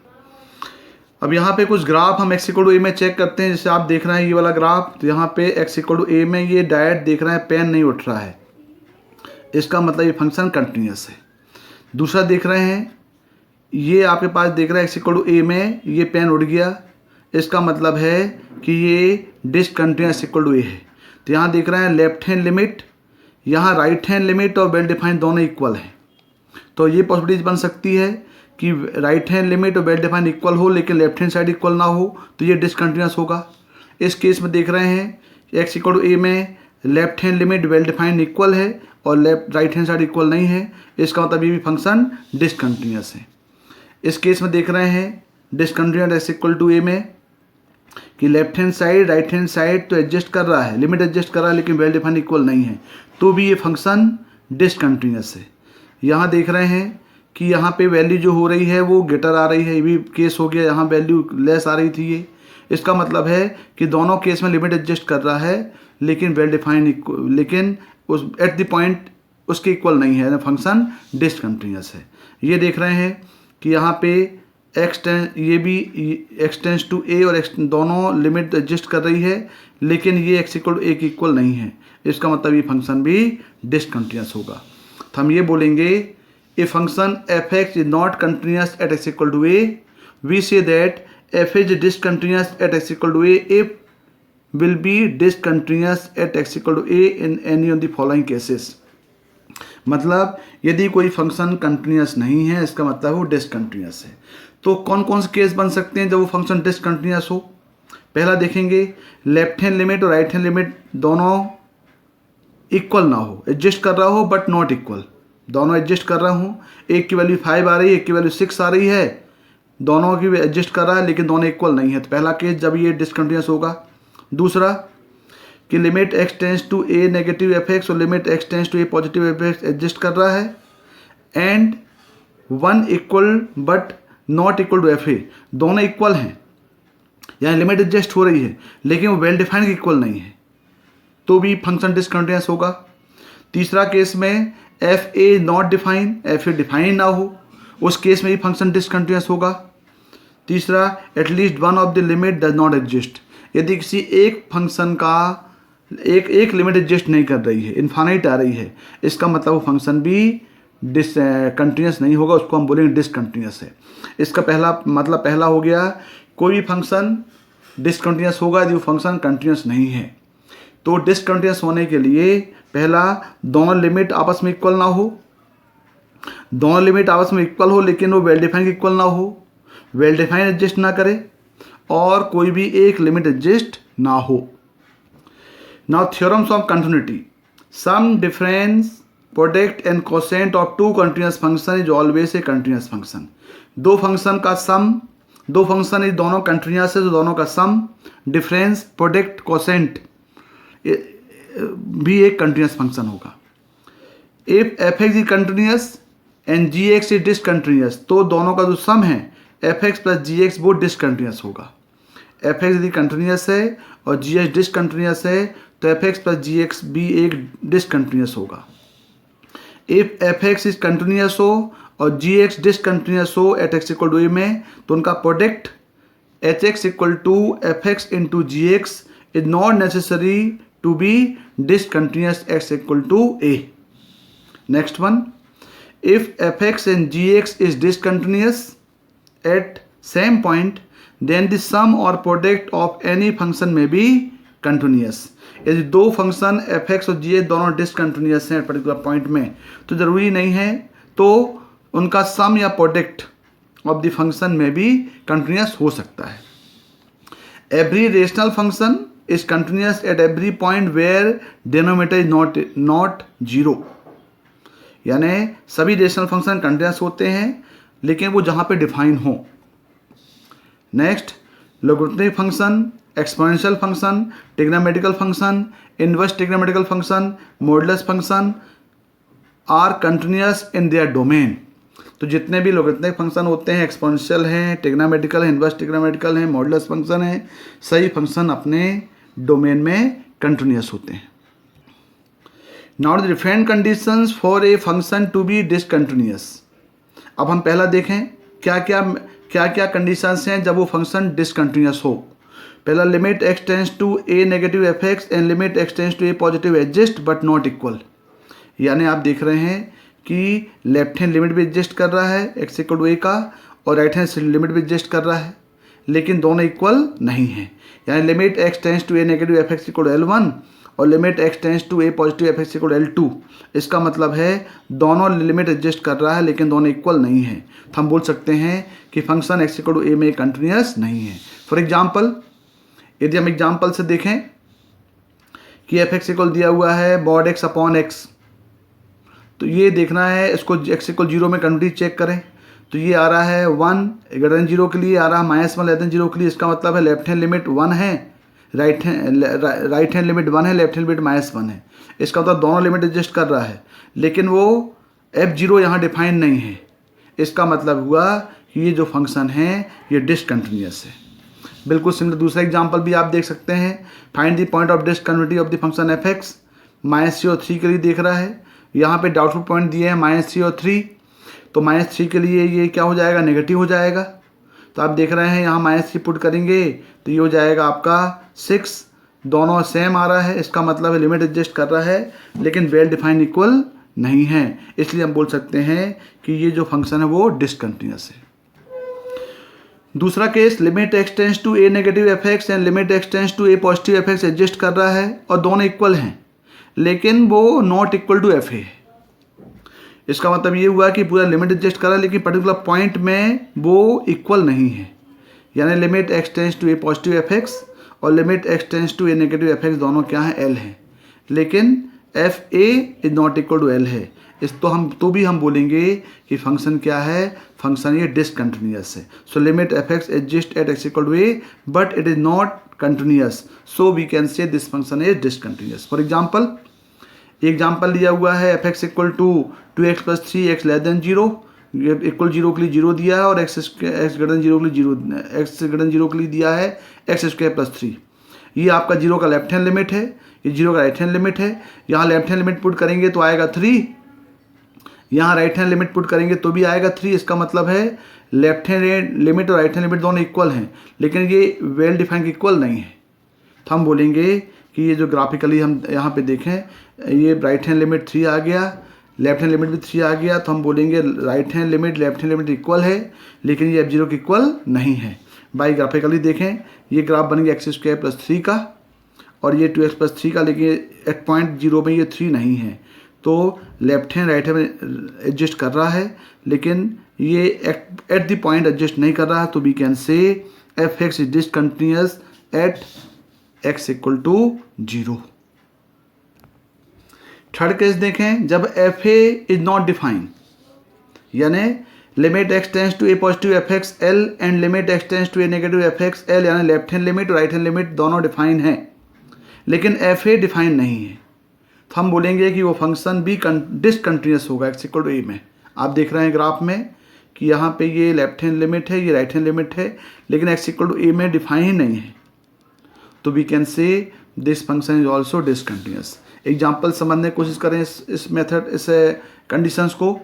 अब यहाँ पे कुछ ग्राफ हम x इक्वल टू a में चेक करते हैं। जैसे आप देख रहे हैं ये वाला ग्राफ, तो यहाँ पे x इक्वल टू a में ये डायरेक्ट देख रहे हैं पेन नहीं उठ रहा है, इसका मतलब ये फंक्शन कंटिन्यूअस है। दूसरा देख रहे हैं ये आपके पास देख रहे हैं x इक्वल टू a में ये पेन उठ गया, इसका मतलब है कि ये डिसकंटिन्यूअस इक्वल टू a है। तो यहाँ देख रहे हैं लेफ्ट हैंड लिमिट, यहाँ राइट हैंड लिमिट और वेल डिफाइंड दोनों इक्वल हैं। तो ये पॉसिबिलिटीज बन सकती है कि राइट हैंड लिमिट और वेल डिफाइंड इक्वल हो लेकिन लेफ्ट हैंड साइड इक्वल ना हो, तो ये डिसकंटिन्यूअस होगा। इस केस में देख रहे हैं x इक्वल टू a में left hand limit well defined equal है और राइट हैंड साइड इक्वल नहीं है, इसका मतलब ये भी फंक्शन डिसकंटिन्यूअस है। इस केस में देख रहे हैं discontinuous x equal to a में कि left hand side right hand side तो एडजस्ट कर रहा है, लिमिट एडजस्ट कर रहा है लेकिन वेल डिफाइंड इक्वल नहीं है, तो भी ये फंक्शन डिसकंटिन्यूअस है। यहाँ देख रहे हैं कि यहाँ पे वैल्यू जो हो रही है वो ग्रेटर आ रही है, ये भी केस हो गया, यहाँ वैल्यू लेस आ रही थी ये। इसका मतलब है कि दोनों केस में लिमिट एडजस्ट कर रहा है लेकिन वेल डिफाइंड लेकिन उस एट द पॉइंट उसके इक्वल नहीं है, फंक्शन डिसकंटिन्यूअस है। ये देख रहे हैं कि यहाँ पे ये भी x टेंस टू a और x दोनों लिमिट एडजस्ट कर रही है लेकिन ये x इक्वल टू a की इक्वल नहीं है, इसका मतलब ये फंक्शन भी डिसकंटिन्यूअस होगा। तो हम ये बोलेंगे if function f(x) is not continuous at x equal to a, we say that f is discontinuous at x equal to a if will be discontinuous at x equal to a in any of the following cases। मतलब यदि कोई function continuous नहीं है इसका मतलब वो discontinuous है। तो कौन कौन से केस बन सकते हैं जब वो फंक्शन डिसकंटिन्यूअस हो? पहला देखेंगे लेफ्ट हैंड लिमिट और राइट हैंड लिमिट दोनों इक्वल ना हो, एडजस्ट कर रहा हो बट नॉट इक्वल, दोनों एडजस्ट कर रहा हूँ, एक की वैल्यू 5 आ रही है एक की वैल्यू 6 आ रही है, दोनों की एडजस्ट कर रहा है लेकिन दोनों इक्वल नहीं है, तो पहला केस जब ये डिसकंटिन्यूअस होगा। दूसरा कि limit x tends to a negative f x और limit x tends to a positive f x adjust कर रहा है and 1 equal but not equal to f a, दोनों इक्वल हैं, यानी लिमिट एडजस्ट हो रही है लेकिन वो वेल डिफाइंड इक्वल नहीं है, तो भी फंक्शन डिसकंटिन्यूअस होगा। तीसरा केस में F A not define, F A define ना हो, उस केस में भी फंक्शन डिसकंटिन्यूअस होगा। तीसरा at least one of the limit does not exist, यदि किसी एक फंक्शन का एक लिमिट एग्जिस्ट नहीं कर रही है, इनफाइनाइट आ रही है, इसका मतलब वो फंक्शन भी कंटिन्यूअस नहीं होगा, उसको हम बोलेंगे डिसकंटिन्यूअस है। इसका पहला हो गया कोई भी फंक्शन डिसकंटिन्यूअस होगा यदि वो फंक्शन कंटिन्यूअस नहीं है। तो डिसकंटिन्यूअस होने के लिए पहला दोनों लिमिट आपस में इक्वल ना हो, दोनों लिमिट आपस में इक्वल हो लेकिन वो वेल डिफाइंड इक्वल ना हो, वेल डिफाइंड एडजस्ट ना करे और कोई भी एक लिमिट एडजस्ट ना हो। Now theorems of continuity, sum difference product and quotient of two continuous function is always a continuous function. दो फंक्शन का सम, दो फंक्शन इज दोनों कंटिन्यूअस है तो दोनों का सम, डिफरेंस, प्रोडक्ट, कोसेंट भी एक कंटिन्यूअस फंक्शन होगा। If f x is continuous and g x is discontinuous, तो दोनों का जो सम है f x plus g x वो डिसकंटिन्यूअस होगा। एफ एक्स यदि कंटिन्यूअस है और जी एक्स डिसकंटिन्यूअस है तो f x plus g x भी एक डिसकंटिन्यूअस होगा। If f x is continuous हो और जी एक्स डिसकंटिन्यूअस हो at x equal to a में, तो उनका product h x equal to f x into g x is not necessary to be discontinuous x equal to a. Next one, if fx and gx is discontinuous at same point, then the sum or product of any function may be continuous. यदि दो function f x और जी H दोनों discontinuous हैं particular point में, तो ज़रूरी नहीं है तो उनका सम या प्रोडक्ट ऑफ द फंक्शन में भी कंटिन्यूस हो सकता है। Every rational function is continuous at every point where denominator is not zero. यानी सभी रेशनल फंक्शन कंटिन्यूस होते हैं लेकिन वो जहाँ पे डिफाइन हो। Next, logarithmic function, exponential function, trigonometrical function, inverse trigonometrical function, modulus function are continuous in their domain. तो जितने भी लॉगरिथमिक फंक्शन होते हैं, एक्सपोनेंशियल हैं, ट्रिग्नोमेट्रिकल हैं, इनवर्स ट्रिग्नोमेट्रिकल हैं, मॉडुलस फंक्शन हैं, सही फंक्शन अपने डोमेन में कंटिन्यूस होते हैं। Now the different conditions for a function to be discontinuous. अब हम पहला देखें क्या क्या कंडीशंस हैं जब वो फंक्शन डिसकंटिन्यूस हो। पहला, limit x tends to a negative f x and limit x tends to a positive exist but not equal. यानी आप देख रहे हैं कि लेफ्ट हैंड लिमिट भी एडजस्ट कर रहा है एक्स इक्वल टू ए का, और राइट हैंड लिमिट भी एडजस्ट कर रहा है, लेकिन दोनों इक्वल नहीं है। यानी limit x tends to a negative f x equal to L1 और limit x tends to a positive f x equal to L2। इसका मतलब है दोनों लिमिट एडजस्ट कर रहा है लेकिन दोनों इक्वल नहीं है। तो हम बोल सकते हैं कि function x equal to a में कंटिन्यूस नहीं है। फॉर एग्जाम्पल, यदि हम एग्जाम्पल से देखें कि एफ एक्स इक्वल दिया हुआ है बॉड एक्स अपॉन एक्स, तो ये देखना है इसको एक्स इक्वल 0 में कन्वर्ट चेक करें। तो ये आ रहा है 1 ग्रेटर 0 के लिए, आ रहा है -1 लेस देन 0 के लिए। इसका मतलब है लेफ्ट हैंड लिमिट 1 है, राइट हैंड लिमिट 1 है, लेफ्ट हैंड लिमिट -1 है। इसका मतलब दोनों लिमिट एडजस्ट कर रहा है लेकिन वो f0 यहाँ डिफाइन नहीं है। इसका मतलब हुआ कि ये जो फंक्शन है ये डिसकंटिन्यूस है। बिल्कुल सिमिलर दूसरा एग्जांपल भी आप देख सकते हैं। Find the point of discontinuity of the function f x. -3 और 3 के लिए देख रहा है, यहाँ पे डाउटफुल पॉइंट दिए हैं -3 और 3, तो -3 के लिए ये क्या हो जाएगा, नेगेटिव हो जाएगा। तो आप देख रहे हैं यहाँ -3 पुट करेंगे तो ये हो जाएगा आपका 6, दोनों सेम आ रहा है। इसका मतलब है लिमिट एडजस्ट कर रहा है लेकिन वेल डिफाइंड इक्वल नहीं है, इसलिए हम बोल सकते हैं कि ये जो फंक्शन है वो डिसकंटिन्यूस है। दूसरा case, limit x tends to a negative f x and limit x tends to a positive f x adjust कर रहा है और दोनों इक्वल हैं लेकिन वो not equal to f a. इसका मतलब ये हुआ कि पूरा लिमिट एडजस्ट कर रहा है लेकिन पर्टिकुलर पॉइंट में वो इक्वल नहीं है। यानी limit x tends to a positive f x और limit x tends to a negative f x दोनों क्या है, एल है, लेकिन f a is not equal to l है। इस तो भी हम बोलेंगे कि फंक्शन क्या है, फंक्शन ये डिसकंटिन्यूस है। So limit f x exist at x equal to a but it is not continuous, so we can say this function is discontinuous. For example दिया हुआ है f x equal to 2x plus 3x less than 0, equal 0 के लिए 0 दिया है और x greater than 0 के लिए 0, x ग्रेटर देन 0 के लिए दिया है x स्क्वायर प्लस 3। ये आपका 0 का लेफ्ट हैंड लिमिट है, ये 0 का राइट हैंड लिमिट है। यहाँ लेफ्ट हैंड लिमिट पुट करेंगे तो आएगा 3, यहाँ राइट हैंड लिमिट पुट करेंगे तो भी आएगा 3। इसका मतलब है लेफ्ट हैंड लिमिट और राइट हैंड लिमिट दोनों इक्वल हैं लेकिन ये वेल डिफाइंड इक्वल नहीं है। तो हम बोलेंगे कि ये जो ग्राफिकली हम यहाँ पे देखें, ये राइट हैंड लिमिट 3 आ गया, लेफ्ट हैंड लिमिट भी 3 आ गया, तो हम बोलेंगे right hand limit left hand limit equal है लेकिन ये f0 के इक्वल नहीं है। बाई ग्राफिकली देखें, ये ग्राफ बन गया एक्स स्क्वायर प्लस 3 का और ये 2x प्लस 3 का, लेकिन एट पॉइंट 0 में ये 3 नहीं है। तो left hand right hand adjust कर रहा है लेकिन ये एट द पॉइंट एडजस्ट नहीं कर रहा है, तो we can say f x is discontinuous at x equal to 0। Third case देखें, जब f a is not defined, यानी limit x tends to a positive f x l and limit x tends to a negative f x l, यानी left hand limit और right hand limit दोनों define है लेकिन f ए define नहीं है, तो हम बोलेंगे कि वो फंक्शन भी डिसकंटिन्यूअस होगा एक्स इक्वल टू ए में। आप देख रहे हैं ग्राफ में कि यहाँ पे ये लेफ्ट हैंड लिमिट है, ये राइट हैंड लिमिट है लेकिन एक्स इक्वल टू ए में डिफाइन ही नहीं है, तो we can say this function is also discontinuous. Example समझने की कोशिश करें इस मेथड, इस कंडीशंस को।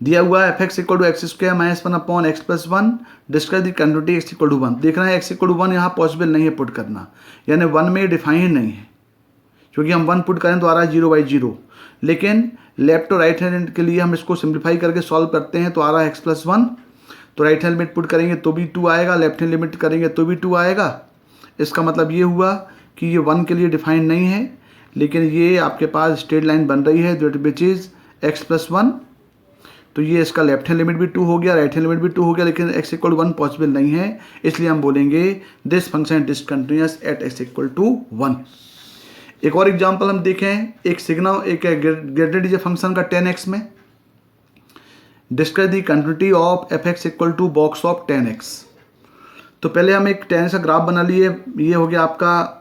दिया हुआ है f x equal to x square minus 1 upon x plus 1, discuss the continuity x equal to 1। देख रहे हैं एक्स इक्वल टू 1 यहाँ पॉसिबल नहीं है पुट करना, यानी 1 में डिफाइन नहीं है, क्योंकि हम 1 पुट करें तो आ रहा है 0/0, लेकिन लेफ्ट और राइट हैंड के लिए हम इसको सिंप्लीफाई करके सॉल्व करते हैं तो आ रहा है एक्स प्लस 1, तो राइट हैंड लिमिट पुट करेंगे तो भी 2 आएगा, लेफ्ट हैंड लिमिट करेंगे तो भी 2 आएगा। इसका मतलब ये हुआ कि ये 1 के लिए डिफाइन नहीं है, लेकिन ये आपके पास स्ट्रेट लाइन बन रही है विच इज़ x+1, तो ये इसका लेफ्ट हैंड लिमिट भी 2 हो गया, राइट हैंड लिमिट भी 2 हो गया, लेकिन x=1 पॉसिबल नहीं है, इसलिए हम बोलेंगे this function discontinuous eight x=1। एक और एग्जांपल हम देखें, एक ग्रेटेड डीजे फंक्शन का 10x में discuss the continuity of f(x) box of 10x। तो पहले हम एक 10x का ग्राफ बना लिए, ये हो गया आपका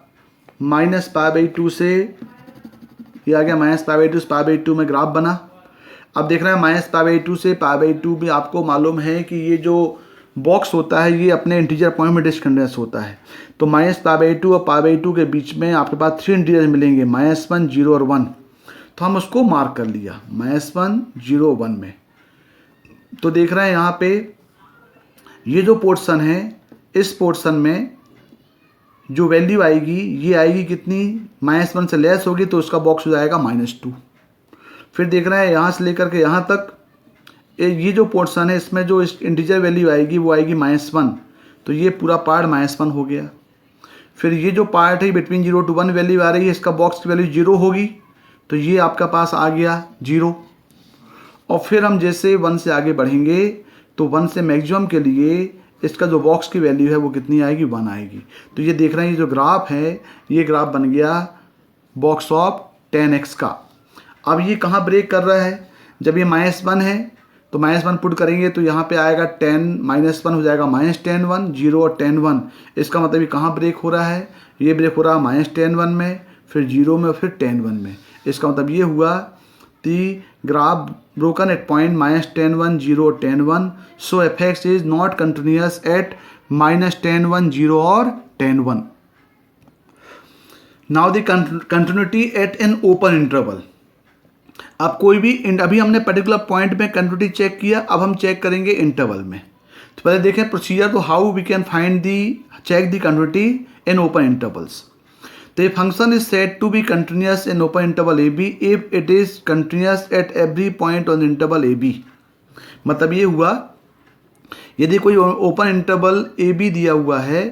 -π/2 से ये आ गया -π/2 से π/2 में ग्राफ बना। अब देख रहे हैं -π/2 से π/2 भी आपको मालूम है कि ये जो बॉक्स होता है ये अपने इंटीजर पॉइंट में डिसकंटिन्यूअस होता है। तो -π/2 और π/2 के बीच में आपके पास 3 इंटीजर मिलेंगे, -1, 0 और 1। तो हम उसको मार्क कर लिया -1, 0, 1 में। तो देख रहे हैं यहाँ पे ये जो पोर्शन है, इस पोर्शन में जो वैल्यू आएगी ये आएगी कितनी, -1 से लेस होगी, तो उसका बॉक्स हो जाएगा -2। फिर देख रहे हैं यहाँ से लेकर के यहाँ तक ये जो पोर्शन है इसमें जो इंटीजर वैल्यू आएगी वो आएगी -1, तो ये पूरा पार्ट -1 हो गया। फिर ये जो पार्ट है बिटवीन 0 to 1 वैल्यू आ रही है, इसका बॉक्स की वैल्यू 0 होगी, तो ये आपका पास आ गया 0। और फिर हम जैसे 1 से आगे बढ़ेंगे तो 1 से मैक्सिमम के लिए इसका जो बॉक्स की वैल्यू है वो कितनी आएगी, 1 आएगी। तो ये देख रहे हैं ये जो ग्राफ है ये ग्राफ बन गया बॉक्स ऑफ 10x का। अब ये कहाँ ब्रेक कर रहा है, जब ये -1 है तो -1 पुट करेंगे तो यहाँ पे आएगा 10 -1 हो जाएगा -10 1, 0 और 10 1। इसका मतलब ये कहाँ ब्रेक हो रहा है, ये ब्रेक हो रहा है -10 1 में, फिर 0 में और फिर 10 1 में। इसका मतलब ये हुआ दी graph broken at point -10 1, 0, 10 1, so f(x) is not continuous at -10 1, 0 or 10 1. Now the continuity at an open interval. अब कोई भी अभी हमने पर्टिकुलर पॉइंट में कंटिन्यूटी चेक किया, अब हम चेक करेंगे इंटरवल में। तो पहले देखें प्रोसीजर, तो how we can find the check the continuity in open intervals. तो ये function is said to be continuous in open interval a b if it is continuous at every point on interval a b. मतलब ये हुआ यदि कोई open interval a B दिया हुआ है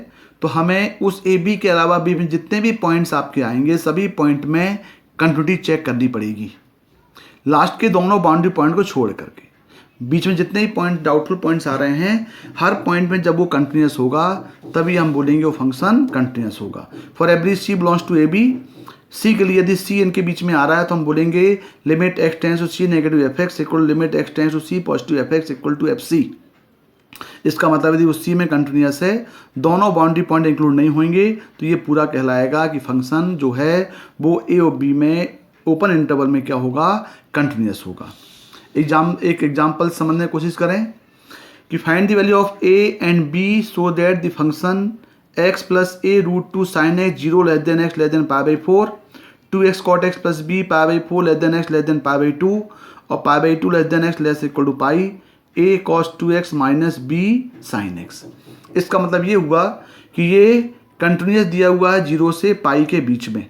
तो हमें उस ए बी के अलावा भी जितने भी पॉइंट्स आपके आएंगे सभी पॉइंट में कंटिन्यूटी चेक करनी पड़ेगी, लास्ट के दोनों बाउंड्री पॉइंट को छोड़ करके। बीच में जितने भी पॉइंट डाउटफुल पॉइंट्स आ रहे हैं हर पॉइंट में जब वो कंटिन्यूअस होगा तभी हम बोलेंगे वो फंक्शन कंटिन्यूअस होगा। For every C belongs to A B, C के लिए यदि सी इनके बीच में आ रहा है तो हम बोलेंगे limit x tends to c negative f(x) equal limit x tends to c positive f(x) equal to fc। इसका मतलब यदि उस सी में कंटिन्यूअस है, दोनों बाउंड्री पॉइंट इंक्लूड नहीं होंगे, तो ये पूरा कहलाएगा कि फंक्शन जो है वो ए और बी में ओपन इंटरवल में क्या होगा, कंटिन्यूअस होगा। एक एग्जाम्पल समझने की कोशिश करें कि find the value of a and b so that the function x plus a √2 sin x 0 less than x less than π/4, 2x cot x plus b π/4 less than x less than π/2 और π/2 less than x less equal to pi a cos 2x minus b sin x। इसका मतलब ये हुआ कि ये continuous दिया हुआ है 0 से पाई के बीच में।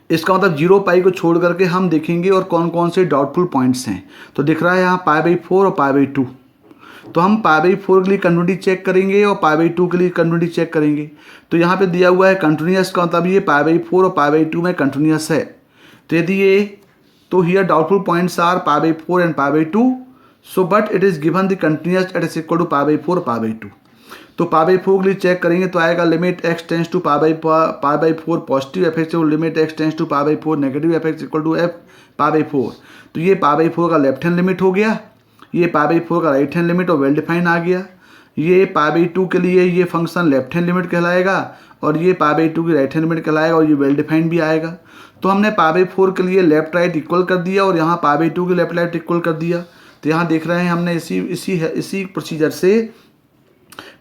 इसका मतलब 0 पाई को छोड़ करके हम देखेंगे और कौन कौन से डाउटफुल पॉइंट्स हैं। तो दिख रहा है यहाँ π/4 और π/2, तो हम π/4 के लिए कंटिन्यूटी चेक करेंगे और π/2 के लिए कंटिन्यूटी चेक करेंगे। तो यहाँ पे दिया हुआ है कंटिन्यूअस का मतलब ये π/4 और π/2 में कंटिन्यूअस है। तो यदि ये तो here doubtful points are π/4 and π/2, so but it is given the continuous at is equal to π/4 π/2। तो π/4 के लिए चेक करेंगे तो आएगा limit x tends to π/4 positive f(x) और limit x tends to π/4 negative f(x) equal to f π/4। तो ये π/4 का लेफ्ट हैंड लिमिट हो गया, ये π/4 का राइट हैंड लिमिट और वेल डिफाइन आ गया। ये π/2 के लिए ये फंक्शन लेफ्ट हैंड लिमिट कहलाएगा और ये π/2 की राइट हैंड लिमिट कहलाएगा और ये वेल डिफाइन भी आएगा। तो हमने π/4 के लिए लेफ्ट राइट इक्वल कर दिया और यहाँ π/2 के लेफ्ट राइट इक्वल कर दिया। तो यहाँ देख रहे हैं हमने इसी प्रोसीजर से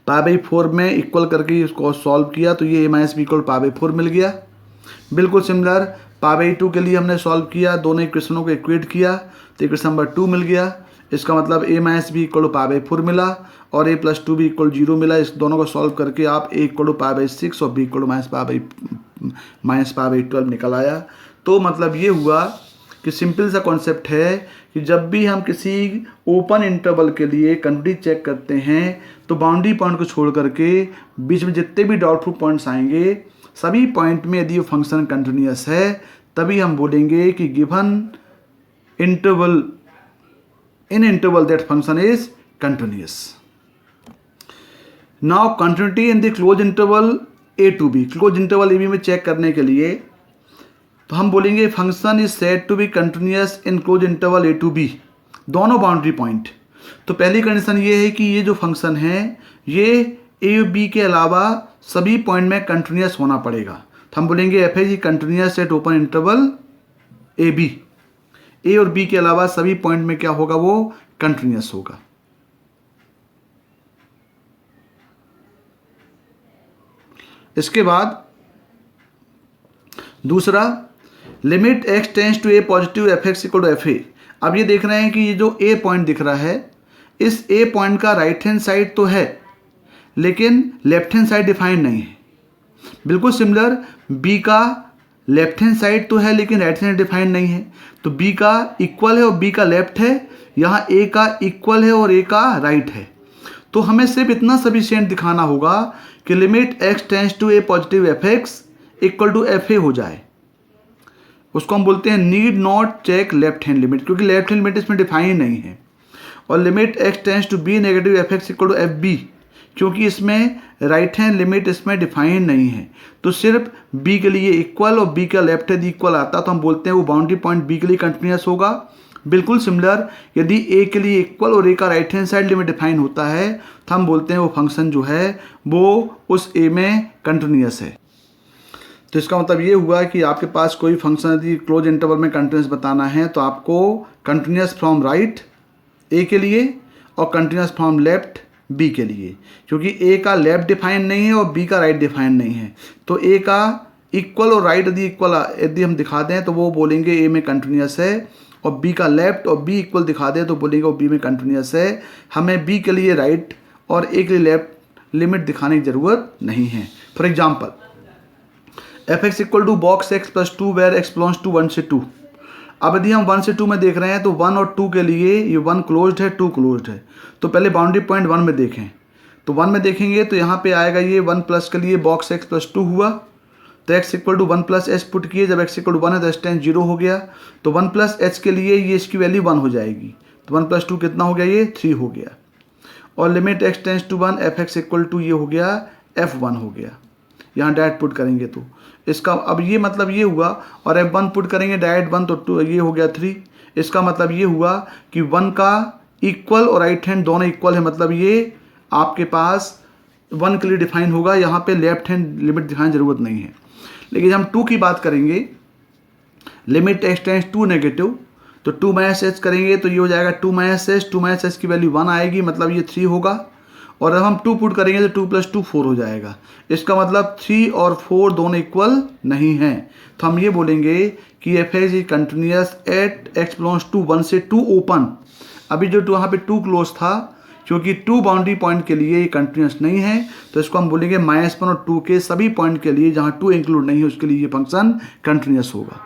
π/4 में इक्वल करके इसको सॉल्व किया, तो ये a - b इक्वल π/4 मिल गया। बिल्कुल सिमिलर π/2 के लिए हमने सॉल्व किया, दोनों इक्वेशनों को इक्वेट किया तो इक्वेशन नंबर 2 मिल गया। इसका मतलब a - b इक्वल π/4 मिला और a + 2b इक्वल 0 मिला। इस दोनों को सॉल्व करके आप a इक्वल π/6 और b इक्वल -π/12 निकल आया। तो मतलब ये हुआ कि सिंपल सा कॉन्सेप्ट है कि जब भी हम किसी ओपन इंटरवल के लिए कंटिन्यूटी चेक करते हैं तो बाउंड्री पॉइंट को छोड़ करके बीच में जितने भी डाउटफुल पॉइंट्स आएंगे सभी पॉइंट में यदि वो फंक्शन कंटिन्यूस है तभी हम बोलेंगे कि given interval in interval that function is continuous. Now continuity in the close interval a to b, close interval a b में चेक करने के लिए तो हम बोलेंगे function is said to be continuous in close interval a to b, दोनों boundary point. तो पहली कंडीशन ये है कि ये जो फंक्शन है ये ए और बी के अलावा सभी पॉइंट में कंटिन्यूस होना पड़ेगा। तो हम बोलेंगे f is continuous at open interval a b, a और बी के अलावा सभी पॉइंट में क्या होगा, वो कंटिन्यूस होगा। इसके बाद दूसरा, limit x tends to a positive f x equal to f a. अब ये देख रहे हैं कि ये जो ए पॉइंट दिख रहा है, इस ए पॉइंट का राइट हैंड साइड तो है लेकिन लेफ्ट हैंड साइड डिफाइंड नहीं है। बिल्कुल सिमिलर बी का लेफ्ट हैंड साइड तो है लेकिन राइट हैंड डिफाइंड नहीं है। तो बी का इक्वल है और बी का लेफ्ट है, यहाँ ए का इक्वल है और ए का राइट है। तो हमें सिर्फ इतना सफिशिएंट दिखाना होगा कि limit x tends to a positive f x equal to f a हो जाए। उसको हम बोलते हैं need not check left hand limit, क्योंकि लेफ्ट हैंड लिमिट इसमें डिफाइन नहीं है। और limit x tends to b negative f x equal to f b, क्योंकि इसमें राइट हैंड लिमिट इसमें डिफाइन नहीं है। तो सिर्फ बी के लिए इक्वल और बी का लेफ्ट हैंड इक्वल आता तो हम बोलते हैं वो बाउंड्री पॉइंट बी के लिए कंटिन्यूस होगा। बिल्कुल सिमिलर यदि ए के लिए इक्वल और ए का right hand side limit define होता है तो हम बोलते हैं वो फंक्शन जो है वो उस ए में कंटिन्यूस है। तो इसका मतलब ये हुआ कि आपके पास कोई फंक्शन यदि क्लोज इंटरवल में कंटिन्यूस बताना है तो आपको कंटिन्यूस फ्रॉम राइट ए के लिए और कंटिन्यूस फ्रॉम लेफ्ट बी के लिए, क्योंकि ए का लेफ्ट डिफाइन नहीं है और बी का राइट डिफाइन नहीं है। तो ए का इक्वल और राइट यदि इक्वल यदि हम दिखा दें तो वो बोलेंगे ए में कंटिन्यूस है, और बी का लेफ्ट और बी इक्वल दिखा दें तो बोलेंगे वो बी में कंटिन्यूस है। हमें बी के लिए राइट और ए के लिए लेफ्ट लिमिट दिखाने की ज़रूरत नहीं है। For example f x equal to box x plus two where x belongs to 1 से 2। अब यदि हम 1 से 2 में देख रहे हैं तो 1 और 2 के लिए ये 1 क्लोज्ड है 2 क्लोज्ड है। तो पहले बाउंड्री पॉइंट 1 में देखें, तो 1 में देखेंगे तो यहाँ पे आएगा ये 1 प्लस के लिए बॉक्स एक्स प्लस 2 हुआ, तो x equal to 1 plus h put किए, जब एक्स इक्वल टू 1 है तो एच टेंस 0 हो गया। तो 1 प्लस एच के लिए ये इसकी वैल्यू 1 हो जाएगी, तो 1 प्लस 2 कितना हो गया, ये 3 हो गया। और limit x tends to 1 f x equal to ये हो गया f1 हो गया। यहाँ डायरेक्ट पुट करेंगे तो इसका अब ये मतलब ये हुआ, और f1 पुट करेंगे डायरेक्ट 1 तो 2 ये हो गया 3। इसका मतलब ये हुआ कि 1 का इक्वल और राइट हैंड दोनों इक्वल है, मतलब ये आपके पास 1 के लिए डिफाइन होगा, यहाँ पे लेफ्ट हैंड लिमिट दिखाने की ज़रूरत नहीं है। लेकिन हम 2 की बात करेंगे, limit x tends to negative, तो 2 माइनस एच करेंगे तो ये हो जाएगा 2 माइनस एच की वैल्यू 1 आएगी, मतलब ये 3 होगा। और जब हम 2 पुट करेंगे तो 2 प्लस 2 4 हो जाएगा। इसका मतलब 3 और 4 दोनों इक्वल नहीं हैं, तो हम ये बोलेंगे कि f is continuous at x belongs to 1 से 2 ओपन। अभी जो वहाँ पे 2 क्लोज था, क्योंकि 2 बाउंड्री पॉइंट के लिए ये कंटिन्यूस नहीं है, तो इसको हम बोलेंगे -1 और 2 के सभी पॉइंट के लिए जहाँ 2 इंक्लूड नहीं है उसके लिए ये फंक्शन कंटिन्यूस होगा।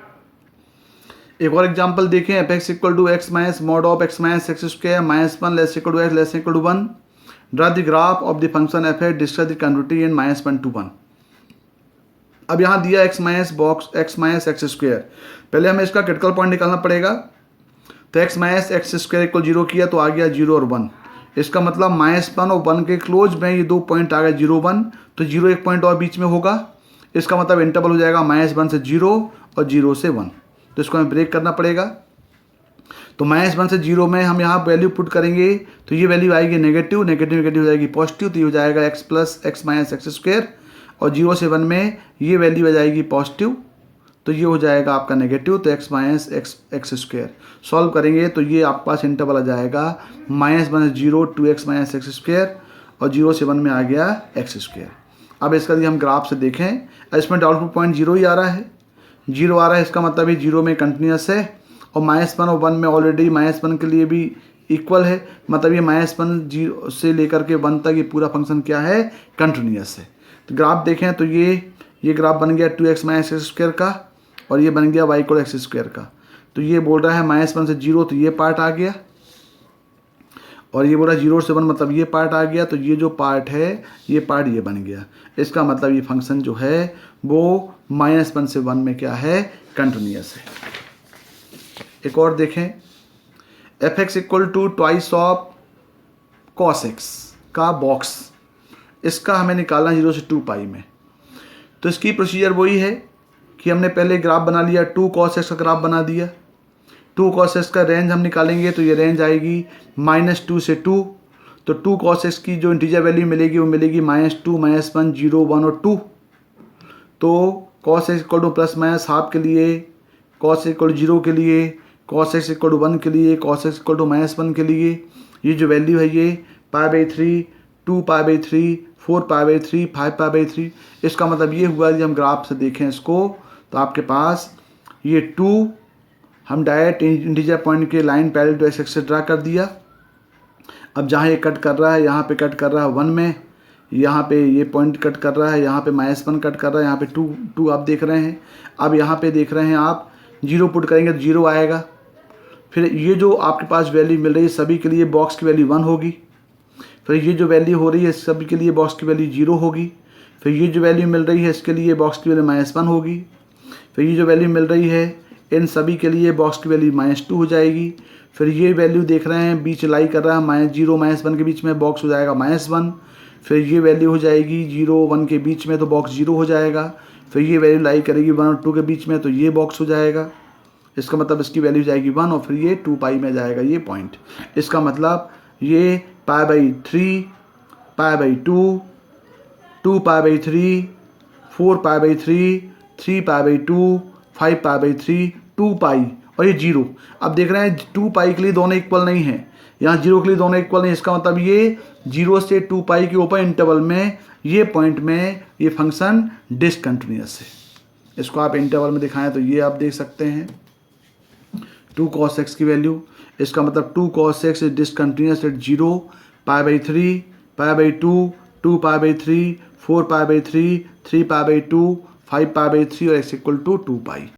एक और एग्जांपल देखें, f x equal to x minus mod of x minus x square -1 less equal to x less equal to 1। Draw the graph of the function f x discuss the continuity in -1 to 1। अब यहाँ दिया x minus box x minus x square, पहले हमें इसका critical point निकालना पड़ेगा। तो x minus x square equal 0 किया तो आ गया 0 और 1। इसका मतलब -1 और 1 के क्लोज में ये 2 पॉइंट आ गए 0 1, तो 0 एक पॉइंट और बीच में होगा। इसका मतलब इंटरवल हो जाएगा -1 से 0 और 0 से 1, तो इसको हमें ब्रेक करना पड़ेगा। तो -1 से 0 में हम यहाँ वैल्यू पुट करेंगे तो ये वैल्यू आएगी नेगेटिव, नेगेटिव नेगेटिव हो जाएगी पॉजिटिव, तो ये हो जाएगा x plus x minus x square. और 0 से 1 में ये वैल्यू आ जाएगी पॉजिटिव, तो ये हो जाएगा आपका नेगेटिव, तो x minus x square. Solve करेंगे तो ये आपके पास इंटरवल आ जाएगा -1 से 0 2 एक्स माइनस एक्स स्क्वायर, और 0 से 1 में आ गया एक्स स्क्वायर। अब इसका यदि हम ग्राफ से देखें, इसमें आउटपुट पॉइंट 0 ही आ रहा है, 0 आ रहा है, इसका मतलब ये 0 में कंटिन्यूस है। और -1 और 1 में ऑलरेडी -1 के लिए भी इक्वल है, मतलब ये -1 0 से लेकर के 1 तक ये पूरा फंक्शन क्या है, कंटिन्यूस है। तो ग्राफ देखें तो ये ग्राफ बन गया 2x माइनस एक्स स्क्वायर का, और ये बन गया y इक्वल एक्स स्क्वायर का। तो ये बोल रहा है -1 से 0, तो ये पार्ट आ गया, और ये बोला 0 से 1 मतलब ये पार्ट आ गया, तो ये जो पार्ट है ये पार्ट ये बन गया। इसका मतलब ये फंक्शन जो है वो -1 से 1 में क्या है, कंटिन्यूस है। एक और देखें, f(x) equal to twice of cos x का बॉक्स, इसका हमें निकालना 0 से 2 पाई में। तो इसकी प्रोसीजर वही है कि हमने पहले ग्राफ बना लिया, 2 cos x का ग्राफ बना दिया। 2 cos x का रेंज हम निकालेंगे तो ये रेंज आएगी -2 से 2। तो 2 cos x की जो इंटीजर वैल्यू मिलेगी वो मिलेगी -2, -1, 0, 1 और 2। तो cos x equal two plus minus half के लिए, cos x इक्वल टू 0 के लिए, cos x इक्वल टू 1 के लिए, cos x इक्वल टू -1 के लिए, ये जो वैल्यू है ये π/3, 2π/3, 4π/3, 5π/3। इसका मतलब ये हुआ कि हम ग्राफ से देखें इसको तो आपके पास ये 2 हम डायरेक्ट इंटीजर पॉइंट के line parallel to x draw कर दिया। अब जहाँ ये कट कर रहा है यहाँ पे कट कर रहा है 1 में, यहाँ पे ये पॉइंट कट कर रहा है, यहाँ पे -1 कट कर रहा है, यहाँ पे 2 आप देख रहे हैं। अब यहाँ पे देख रहे हैं आप 0 पुट करेंगे तो 0 आएगा। फिर ये जो आपके पास वैल्यू मिल रही है सभी के लिए बॉक्स की वैल्यू 1 होगी। फिर ये जो वैल्यू हो रही है सभी के लिए बॉक्स की वैल्यू 0 होगी। फिर ये जो वैल्यू मिल रही है इसके लिए बॉक्स की वैल्यू -1 होगी। फिर ये जो वैल्यू मिल रही है इन सभी के लिए बॉक्स की वैल्यू -2 हो जाएगी। फिर ये वैल्यू देख रहे हैं बीच लाई कर रहा है -0 -1 के बीच में, बॉक्स हो जाएगा -1। फिर ये वैल्यू हो जाएगी 0 1 के बीच में तो बॉक्स 0 हो जाएगा। फिर ये वैल्यू लाई करेगी 1 और 2 के बीच में तो ये बॉक्स हो जाएगा। इसका मतलब इसकी वैल्यू जाएगी 1 और फिर ये 2 पाई में जाएगा ये पॉइंट। इसका मतलब ये π/3, π/2, 2π/3, 4π/3, 3π/2, 5π/3, 2 पाई और ये 0। अब देख रहे हैं 2 पाई के लिए दोनों इक्वल नहीं है, यहाँ 0 के लिए दोनों इक्वल नहीं। इसका मतलब ये 0 से 2 पाई के ओपन इंटरवल में ये पॉइंट में ये फंक्शन डिसकंटिन्यूअस है। इसको आप इंटरवल में दिखाएं तो ये आप देख सकते हैं 2 cos x की वैल्यू। इसका मतलब 2 cos x is discontinuous at 0, π/3, π/2, 2π/3, 4π/3, 3π/2, 5π/3 और x इक्वल टू 2 पाई।